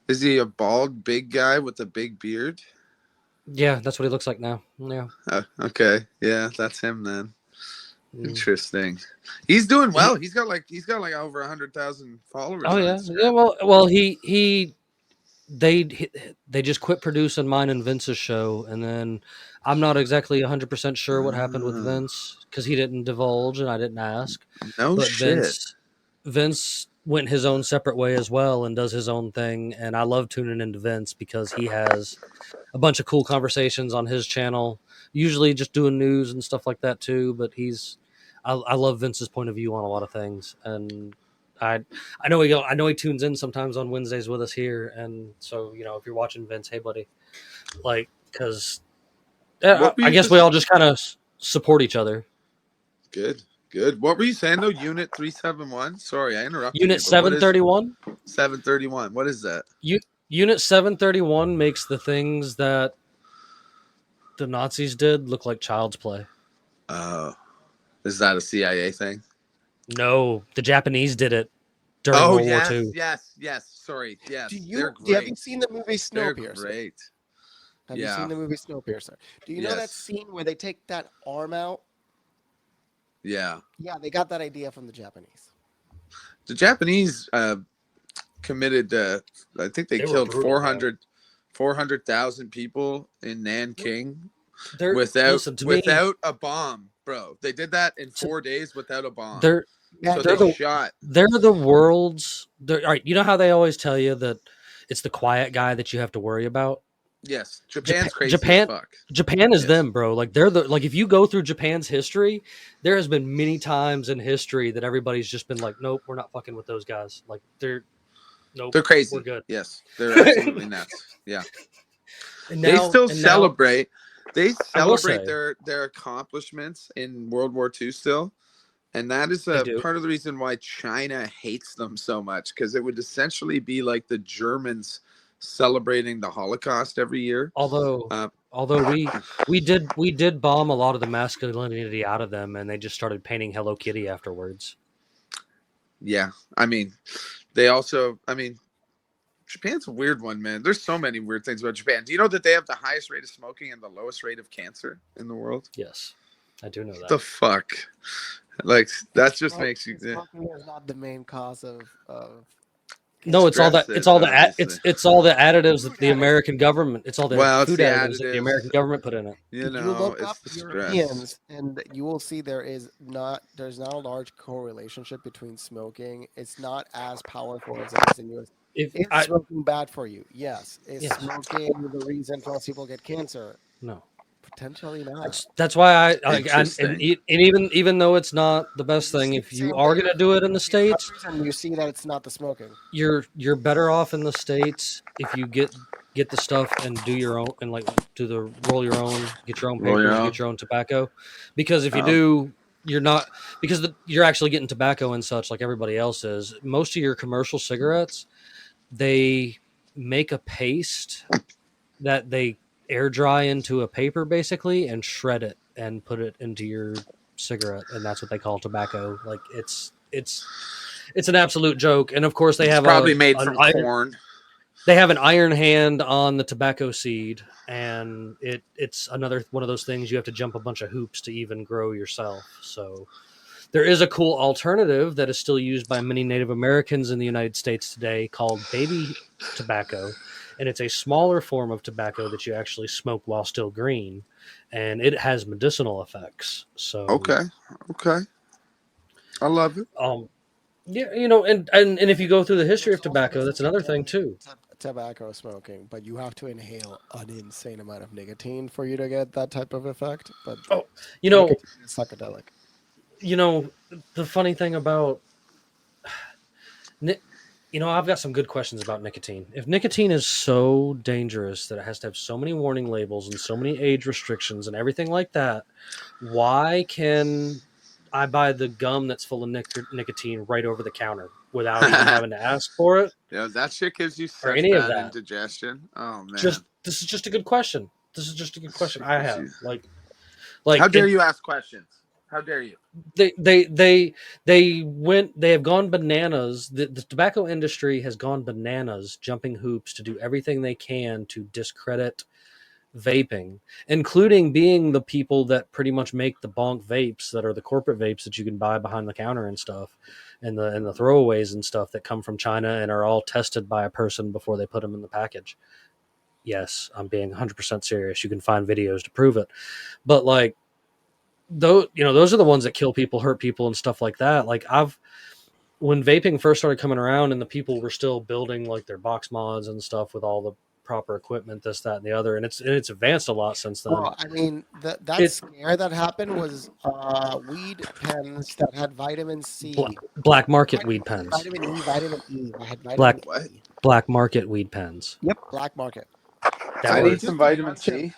Is he a bald, big guy with a big beard? Yeah, that's what he looks like now. Yeah. Okay. Yeah, that's him then. Interesting. He's doing well. He's got like over 100,000 followers. Oh yeah. Yeah. Well, they just quit producing mine and Vince's show, and then I'm not exactly 100% sure what happened with Vince, because he didn't divulge and I didn't ask. No shit. Vince went his own separate way as well and does his own thing, and I love tuning into Vince because he has a bunch of cool conversations on his channel, usually just doing news and stuff like that too, but I love Vince's point of view on a lot of things, and I know he tunes in sometimes on Wednesdays with us here, and so if you're watching Vince, hey buddy, like, because I guess we all just kind of support each other. Good. What were you saying though? Unit 371. Sorry, I interrupted. Unit 731. 731. What is that? Unit 731 makes the things that the Nazis did look like child's play. Oh, is that a CIA thing? No, the Japanese did it during World War II. Yes. Sorry, yes. Have you seen the movie Snowpiercer? They're great. Have you seen the movie Snowpiercer? Do you know that scene where they take that arm out? Yeah. Yeah, they got that idea from the Japanese. The Japanese committed, I think they killed 400,000 people in Nanking without a bomb, bro. They did that in 4 days without a bomb. They're the world's. All right, you know how they always tell you that it's the quiet guy that you have to worry about? Yes, Japan's crazy as fuck. Japan is them, bro. Like, they're if you go through Japan's history, there has been many times in history that everybody's just been like, nope, we're not fucking with those guys. Like, they're crazy. We're good. Yes, they're absolutely nuts. Yeah, and they still celebrate. They celebrate their accomplishments in World War II still, and that is part of the reason why China hates them so much, because it would essentially be like the Germans celebrating the Holocaust every year. Although we did bomb a lot of the masculinity out of them, and they just started painting Hello Kitty afterwards. Yeah, Japan's a weird one, man. There's so many weird things about Japan. Do you know that they have the highest rate of smoking and the lowest rate of cancer in the world? Yes, I do know that. The fuck, like, that just makes you. Smoking is not the main cause of No, it's all that. It's all the obviously. it's all the additives that the American government. It's all the Well, food it's the additives that the additives. American government put in it. You know, you look it's up the stress. Europeans, and you will see there's not a large correlationship between smoking. It's not as powerful as it is in US. Is smoking bad for you? Yes. Is smoking the reason most people get cancer? No. Potentially not. That's why and even though it's not the best thing, if you are going to do it in the States, and you see that it's not the smoking, you're better off in the States if you get the stuff and do your own and like roll your own, get your own papers, get your own tobacco, because if you do, you're not, because you're actually getting tobacco and such like everybody else is. Most of your commercial cigarettes, they make a paste that they air dry into a paper basically and shred it and put it into your cigarette, and that's what they call tobacco. Like it's an absolute joke. And of course they have probably made from corn. They have an iron hand on the tobacco seed, and it's another one of those things you have to jump a bunch of hoops to even grow yourself. So there is a cool alternative that is still used by many Native Americans in the United States today called baby tobacco. And it's a smaller form of tobacco that you actually smoke while still green, and it has medicinal effects. So okay, I love it. Yeah, you know, and if you go through the history of tobacco, that's another thing too. Tobacco smoking, but you have to inhale an insane amount of nicotine for you to get that type of effect. But you know, psychedelic. You know, the funny thing about you know, I've got some good questions about nicotine. If nicotine is so dangerous that it has to have so many warning labels and so many age restrictions and everything like that, why can I buy the gum that's full of nicotine right over the counter without even having to ask for it? Yeah, that shit gives you such bad indigestion. Oh man, this is just a good question. I have like how dare you ask questions? How dare you? They have gone bananas. The tobacco industry has gone bananas, jumping hoops to do everything they can to discredit vaping, including being the people that pretty much make the bonk vapes that are the corporate vapes that you can buy behind the counter and stuff, and the throwaways and stuff that come from China and are all tested by a person before they put them in the package. Yes, I'm being 100% serious. You can find videos to prove it, but like, those are the ones that kill people, hurt people, and stuff like that. Like when vaping first started coming around and the people were still building like their box mods and stuff with all the proper equipment, this, that, and the other, and it's advanced a lot since then. Well, I mean, that scare that happened was weed pens that had vitamin C. Black market weed pens. Vitamin E. I had black market weed pens. Yep, black market. I need some vitamin C.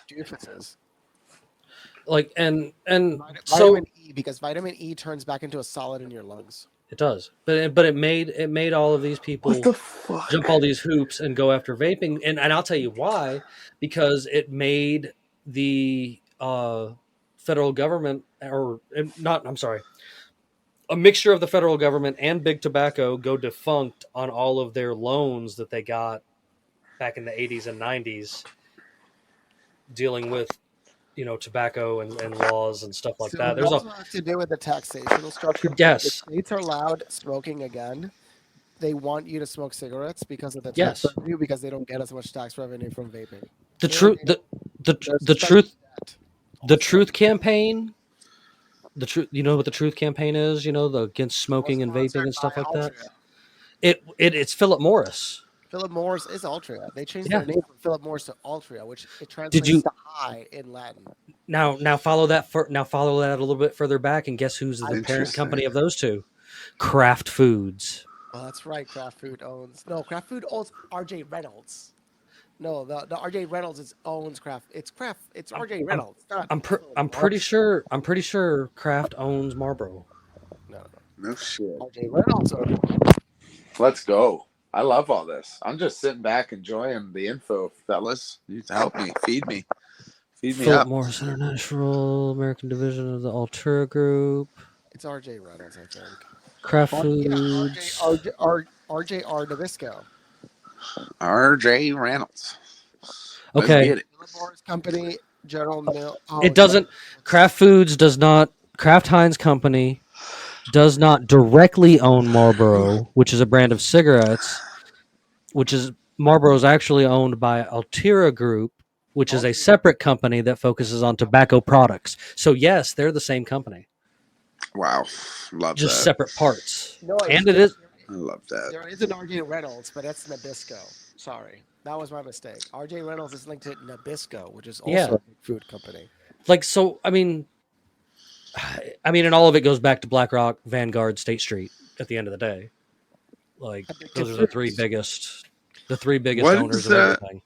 Like and vitamin E, because vitamin E turns back into a solid in your lungs. It does, but it made all of these people jump all these hoops and go after vaping, and I'll tell you why, because it made the federal government a mixture of the federal government and big tobacco go defunct on all of their loans that they got back in the 80s and 90s, dealing with tobacco and laws and stuff like that. There's also has to do with the taxational structure. Yes, if states are allowed smoking again, they want you to smoke cigarettes because of the tax revenue, because they don't get as much tax revenue from vaping. The Truth campaign. You know what the Truth campaign is? The against smoking and vaping and stuff like that. It's Philip Morris. Philip Morris is Altria. They changed their name from Philip Morris to Altria, which it translates to high in Latin. Now follow that a little bit further back, and guess who's the parent company of those two? Kraft Foods. Oh, that's right. Kraft Food owns R.J. Reynolds. No, the R.J. Reynolds owns Kraft. It's R.J. Reynolds. I'm pretty sure Kraft owns Marlboro. No shit. R.J. Reynolds owns. Let's go. I love all this. I'm just sitting back enjoying the info, fellas. You help me, feed me Philip up. Morris International, American division of the Altura Group. It's R.J. Reynolds, I think. Kraft Foods. R.J. Nabisco. R.J. Reynolds. Okay. Philip Morris Company, General Mill. It doesn't. Kraft Foods does not. Kraft Heinz Company does not directly own Marlboro, which is a brand of cigarettes. which is Marlboro is actually owned by Altera Group, which is a separate company that focuses on tobacco products. So yes, they're the same company. Wow, love just that. Separate parts. No, and it is. I love that. There is an RJ Reynolds, but that's Nabisco. Sorry, that was my mistake. RJ Reynolds is linked to Nabisco, which is also a food company. Like, so, I mean, and all of it goes back to BlackRock, Vanguard, State Street. At the end of the day, like those are the three biggest owners of everything.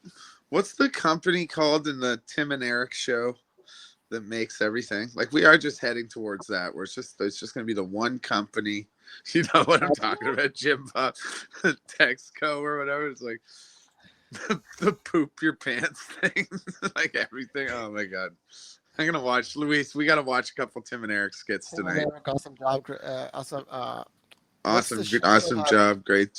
What's the company called in the Tim and Eric show that makes everything? Like, we are just heading towards that, where it's just going to be the one company. You know what I'm talking about, JimBob, Texco or whatever. It's like the poop your pants thing, like everything. Oh my god, I'm gonna watch Luis. We gotta watch a couple Tim and Eric skits tonight. Awesome job, awesome job, great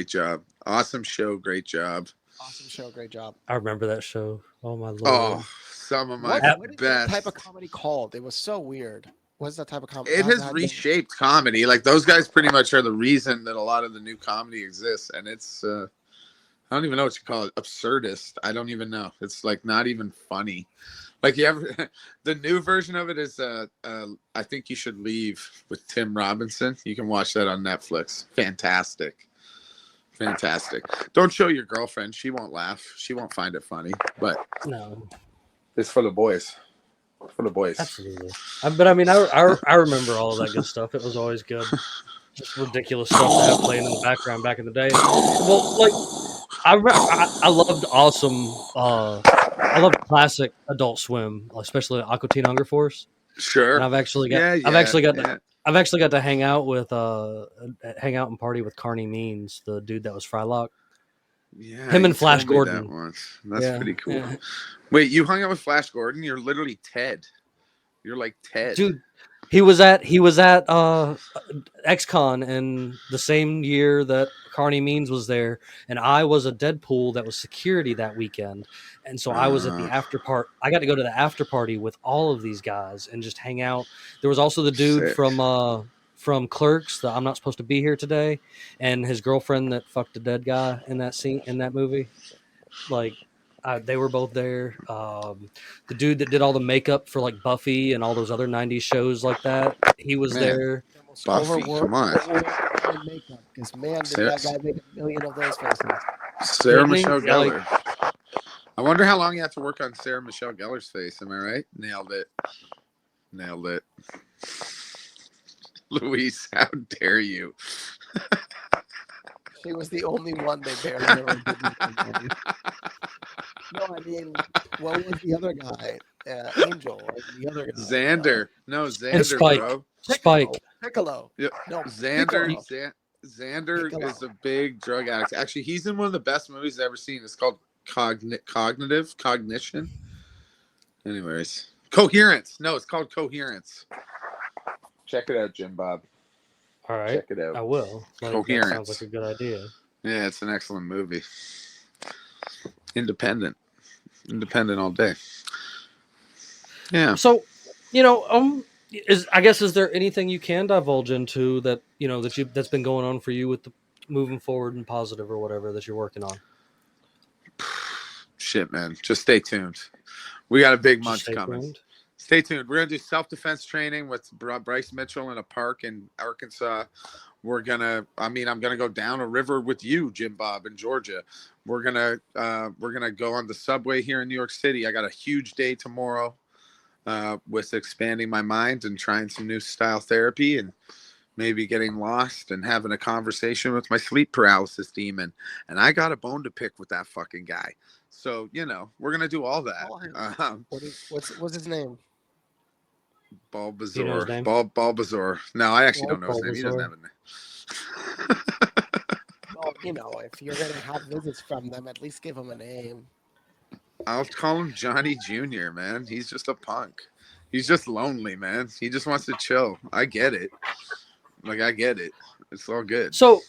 job. Awesome show, great job. Awesome show, great job. I remember that show. Oh my lord. Oh, some of my what is best. that type of comedy called? It was so weird. What's that type of comedy? It has reshaped comedy. Like, those guys pretty much are the reason that a lot of the new comedy exists, and it's I don't even know what you call it. Absurdist. I don't even know. It's like not even funny. Like, the new version of it is I Think You Should Leave with Tim Robinson. You can watch that on Netflix. Fantastic. Don't show your girlfriend. She won't laugh. She won't find it funny. But no, it's for the boys. Absolutely. But I mean, I remember all of that good stuff. It was always good. Just ridiculous stuff to have playing in the background back in the day. Well, like I loved I loved classic Adult Swim, especially Aqua Teen Hunger Force. Sure. And I've actually got to hang out and party with Carney Means, the dude that was Frylock. Yeah, him and Flash Gordon. That's pretty cool. Yeah. Wait, you hung out with Flash Gordon? You're literally Ted. You're like Ted, dude. He was at XCon in the same year that Carney Means was there, and I was a Deadpool that was security that weekend, and so I was at the after party. I got to go to the after party with all of these guys and just hang out. There was also the dude from Clerks, the I'm Not Supposed to Be Here Today, and his girlfriend that fucked a dead guy in that movie. Like, they were both there. The dude that did all the makeup for like Buffy and all those other 90s shows like that, he was there. Buffy, come on. Because man, did that guy make a million of those faces. Sarah Michelle Gellar. I wonder how long you have to work on Sarah Michelle Gellar's face. Am I right? Nailed it. Luis, how dare you? She was the only one they barely ever did. No, I mean, what was the other guy? Angel, or the other guy? Xander. No, Xander, and Spike. bro. Spike. Piccolo. Yeah. No, Xander. Xander Piccolo is a big drug addict. Actually, he's in one of the best movies I've ever seen. It's called Cognition. Anyways, Coherence. No, it's called Coherence. Check it out, JimBob. All right. Check it out. I will. Coherence. That sounds like a good idea. Yeah, it's an excellent movie. Independent all day. Yeah. So, is there anything you can divulge into that that's been going on for you with the moving forward and positive or whatever that you're working on? Shit, man. Just stay tuned. We got a big month coming. Stay tuned. We're gonna do self-defense training with Bryce Mitchell in a park in Arkansas. I'm gonna go down a river with you, JimBob, in Georgia. We're gonna go on the subway here in New York City. I got a huge day tomorrow with expanding my mind and trying some new style therapy and maybe getting lost and having a conversation with my sleep paralysis demon. And I got a bone to pick with that fucking guy. So, we're gonna do all that. What's his name? Bulbasaur. Bulbasaur. No, I actually don't know his name. He doesn't have a name. Well, if you're gonna have visits from them, at least give him a name. I'll call him Johnny Jr., man. He's just a punk. He's just lonely, man. He just wants to chill. I get it. I get it. It's all good. So,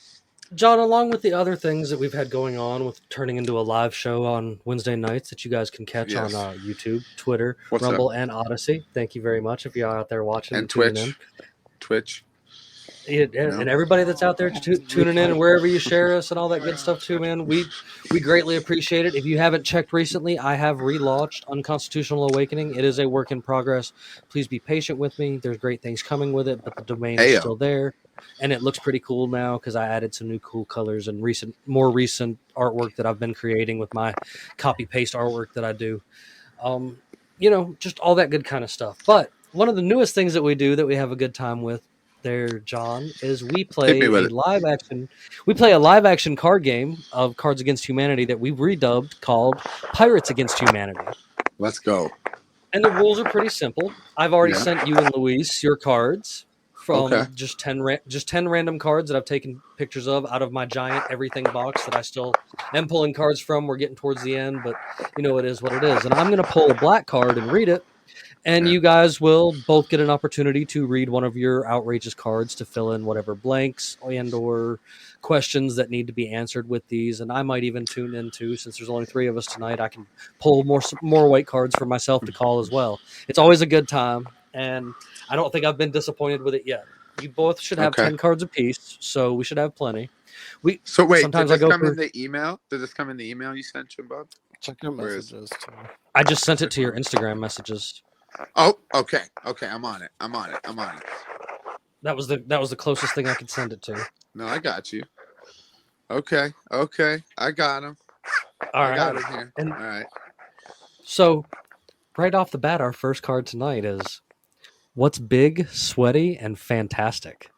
John, along with the other things that we've had going on with turning into a live show on Wednesday nights that you guys can catch on YouTube, Twitter, Rumble, and Odyssey. Thank you very much if you're out there watching. And Twitch. And everybody that's out there tuning in and wherever you share us and all that good stuff too, man, we greatly appreciate it. If you haven't checked recently, I have relaunched Unconstitutional Awakening. It is a work in progress. Please be patient with me. There's great things coming with it, but the domain is still there, and it looks pretty cool now because I added some new cool colors and more recent artwork that I've been creating with my copy paste artwork that I do. Just all that good kind of stuff. But one of the newest things that we do that we have a good time with there, John, is we play a live action card game of Cards Against Humanity that we've redubbed called Pirates Against Humanity. Let's go. And the rules are pretty simple. I've already sent you and Luis your cards from just 10 random cards that I've taken pictures of out of my giant everything box that I still am pulling cards from. We're getting towards the end, but it is what it is. And I'm going to pull a black card and read it. And you guys will both get an opportunity to read one of your outrageous cards to fill in whatever blanks and or questions that need to be answered with these. And I might even tune in too, since there's only 3 of us tonight. I can pull more white cards for myself to call as well. It's always a good time, and I don't think I've been disappointed with it yet. You both should have 10 cards apiece, so we should have plenty. So wait, sometimes did this come in the email? Did this come in the email you sent, JimBob? Check your messages too. I just sent it to your Instagram messages. Oh, okay. I'm on it. That was the closest thing I could send it to. No, I got you. Okay. I got him. All right. Got it here. All right. So, right off the bat, our first card tonight is what's big, sweaty, and fantastic.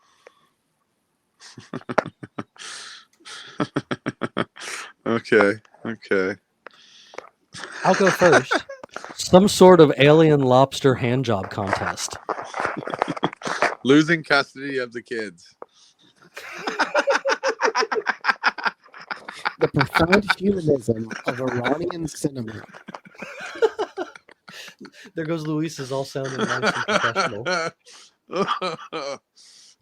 Okay. I'll go first. Some sort of alien lobster handjob contest. Losing custody of the kids. The profound humanism of Iranian cinema. There goes Luis's all sounding nice and professional.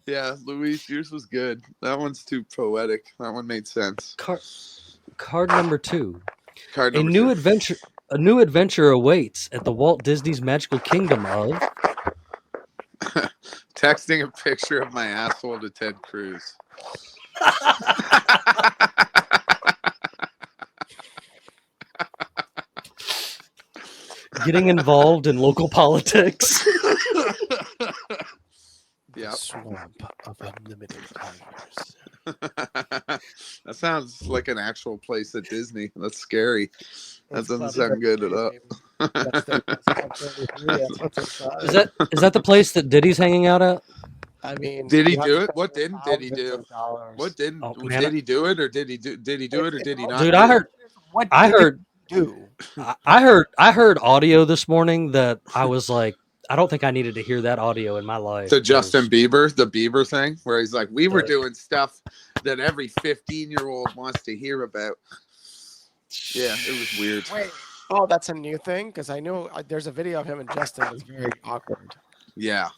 Yeah, Luis, yours was good. That one's too poetic. That one made sense. Card number 2. A new adventure awaits at the Walt Disney's Magical Kingdom of texting a picture of my asshole to Ted Cruz. Getting involved in local politics. Yep. Swamp of unlimited tigers. That sounds like an actual place at Disney. That's scary. That doesn't sound good at all. Is that the place that Diddy's hanging out at? I mean, did he do it? What didn't Diddy do? What didn't? Did he do it, or did he do it, or did he not? Dude, I heard audio this morning that I was like, I don't think I needed to hear that audio in my life. The Justin Bieber, the Bieber thing, where he's like, we were doing stuff that every 15-year-old wants to hear about. Yeah, it was weird. Wait, that's a new thing? Because I know there's a video of him and Justin. It's very awkward. Yeah.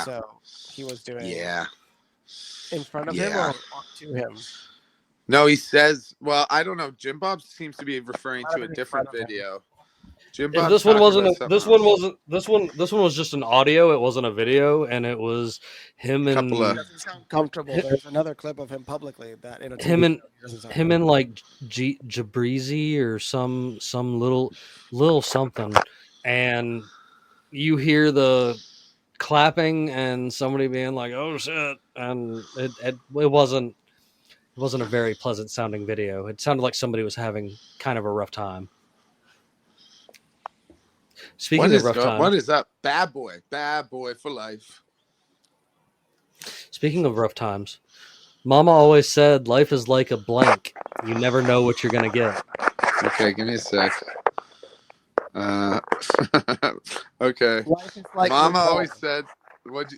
So he was doing in front of him or to him? No, he says, well, I don't know. JimBob seems to be referring to a different video. This one was just an audio. It wasn't a video, and it was him and. Doesn't sound comfortable. There's another clip of him publicly that in a him and like Jabrizi or some little something, and you hear the clapping and somebody being like, "Oh shit," and it wasn't a very pleasant sounding video. It sounded like somebody was having kind of a rough time. Speaking of rough times, what is that? Bad boy for life. Speaking of rough times, Mama always said life is like a blank. You never know what you're gonna get. Okay, give me a sec. Okay. Life is like Mama always said.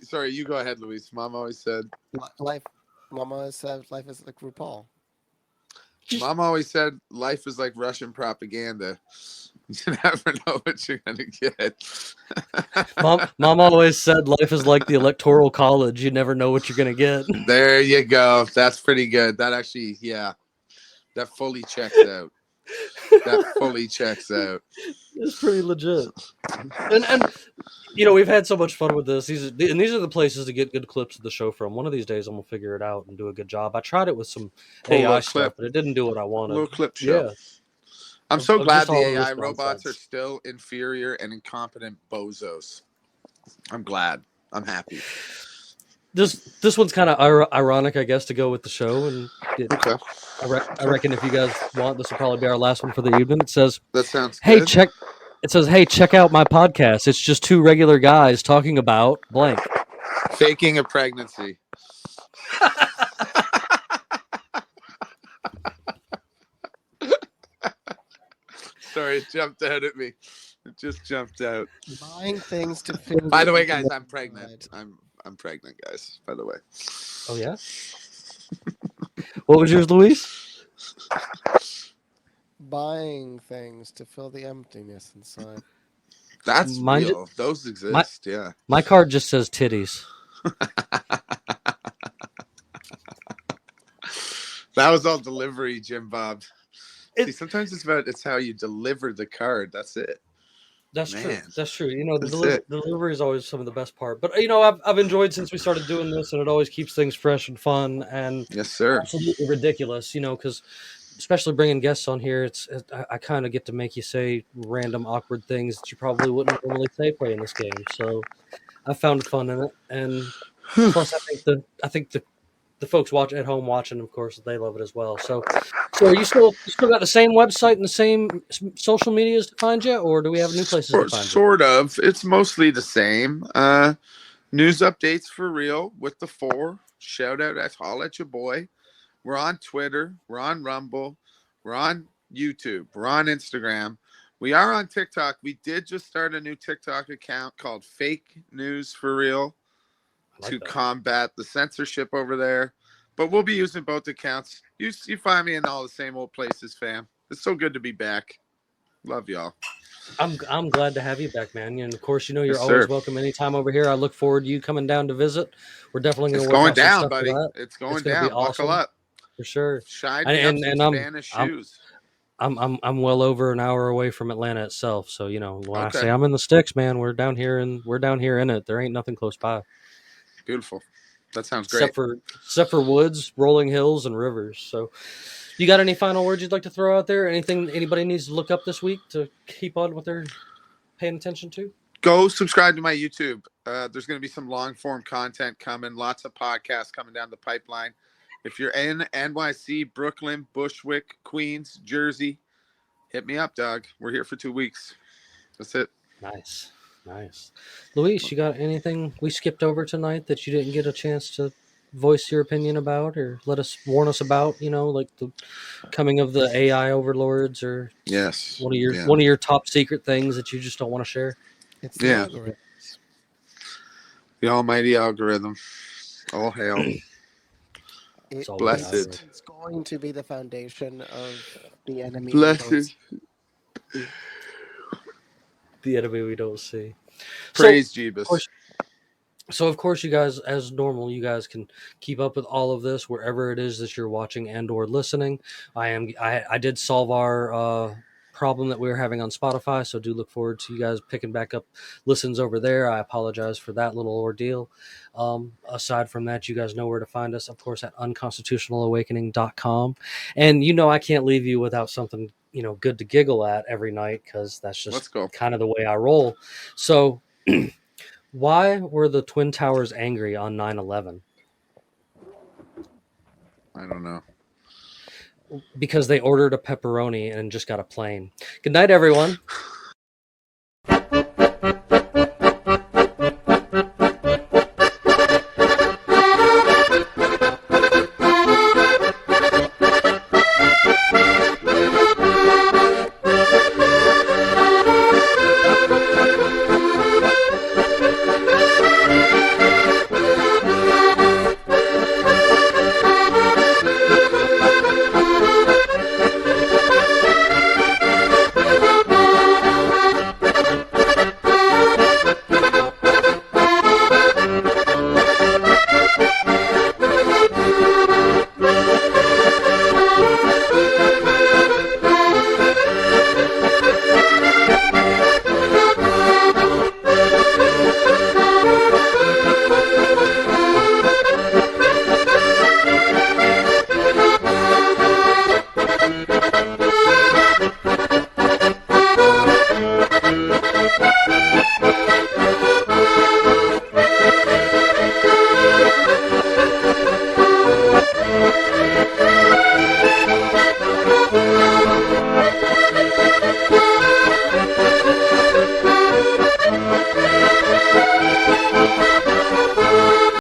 Sorry, you go ahead, Luis. Mama always said. Mama said life is like RuPaul. Mama always said life is like Russian propaganda. You never know what you're gonna get. Mama always said life is like the Electoral College. You never know what you're gonna get. There you go. That's pretty good. That actually, that fully checks out. It's pretty legit. And we've had so much fun with this. These are the places to get good clips of the show from. One of these days, I'm gonna figure it out and do a good job. I tried it with some AI stuff, but it didn't do what I wanted. Little clip show. Yeah. I'm so glad the AI robots are still inferior and incompetent bozos. I'm glad. I'm happy. This one's kind of ironic, I guess, to go with the show. And okay. I reckon if you guys want, this will probably be our last one for the evening. It says, "That sounds good. Hey, check out my podcast. It's just two regular guys talking about blank, faking a pregnancy." Sorry, it jumped out at me. It just jumped out. Buying things to feel. By the way, guys, I'm pregnant. I'm pregnant, guys. By the way. Oh yeah. What was yours, Luis? Buying things to fill the emptiness inside. That's real. Those exist. Yeah. My card just says titties. That was all delivery, JimBob. See, sometimes it's how you deliver the card. That's it. That's true. That's true. The delivery is always some of the best part. But I've enjoyed since we started doing this, and it always keeps things fresh and fun. And yes, sir. Absolutely ridiculous. Because especially bringing guests on here, I kind of get to make you say random awkward things that you probably wouldn't normally say playing this game. So I found fun in it, and plus I think the folks at home watching, of course, they love it as well. So are you still got the same website and the same social medias to find you, or do we have new places to find you? Sort of. It's mostly the same. News updates for real with the 4. Shout out at Holla at your boy. We're on Twitter. We're on Rumble. We're on YouTube. We're on Instagram. We are on TikTok. We did just start a new TikTok account called Fake News for Real to combat the censorship over there. But we'll be using both accounts. You find me in all the same old places, fam. It's so good to be back. Love y'all. I'm glad to have you back, man. And of course, you're always welcome anytime over here. I look forward to you coming down to visit. We're definitely going to work on some stuff buddy. For that. It's going down. Awesome. Buckle up for sure. Shine me up some Spanish shoes. I'm well over an hour away from Atlanta itself. So when I say I'm in the sticks, man, we're down here in it. There ain't nothing close by. Beautiful. That sounds great. Except for woods, rolling hills, and rivers. So, you got any final words you'd like to throw out there? Anything anybody needs to look up this week to keep on what they're paying attention to? Go subscribe to my YouTube. There's going to be some long form content coming. Lots of podcasts coming down the pipeline. If you're in NYC, Brooklyn, Bushwick, Queens, Jersey, hit me up, dog. We're here for 2 weeks. That's it. Nice. Luis, you got anything we skipped over tonight that you didn't get a chance to voice your opinion about or warn us about, like the coming of the AI overlords or one of your top secret things that you just don't want to share? It's the algorithm. The almighty algorithm. All hail. Blessed. It's going to be the foundation of the enemy. Blessed. The enemy we don't see. Praise Jeebus. So of course, you guys, as normal, you guys can keep up with all of this wherever it is that you're watching and or listening. I did solve our problem that we were having on Spotify, so do look forward to you guys picking back up listens over there. I apologize for that little ordeal. Aside from that, you guys know where to find us, of course, at unconstitutionalawakening.com. And I can't leave you without something good to giggle at every night, because that's just kind of the way I roll. So why were the Twin Towers angry on 9/11? I don't know. Because they ordered a pepperoni and just got a plane. Good night, everyone.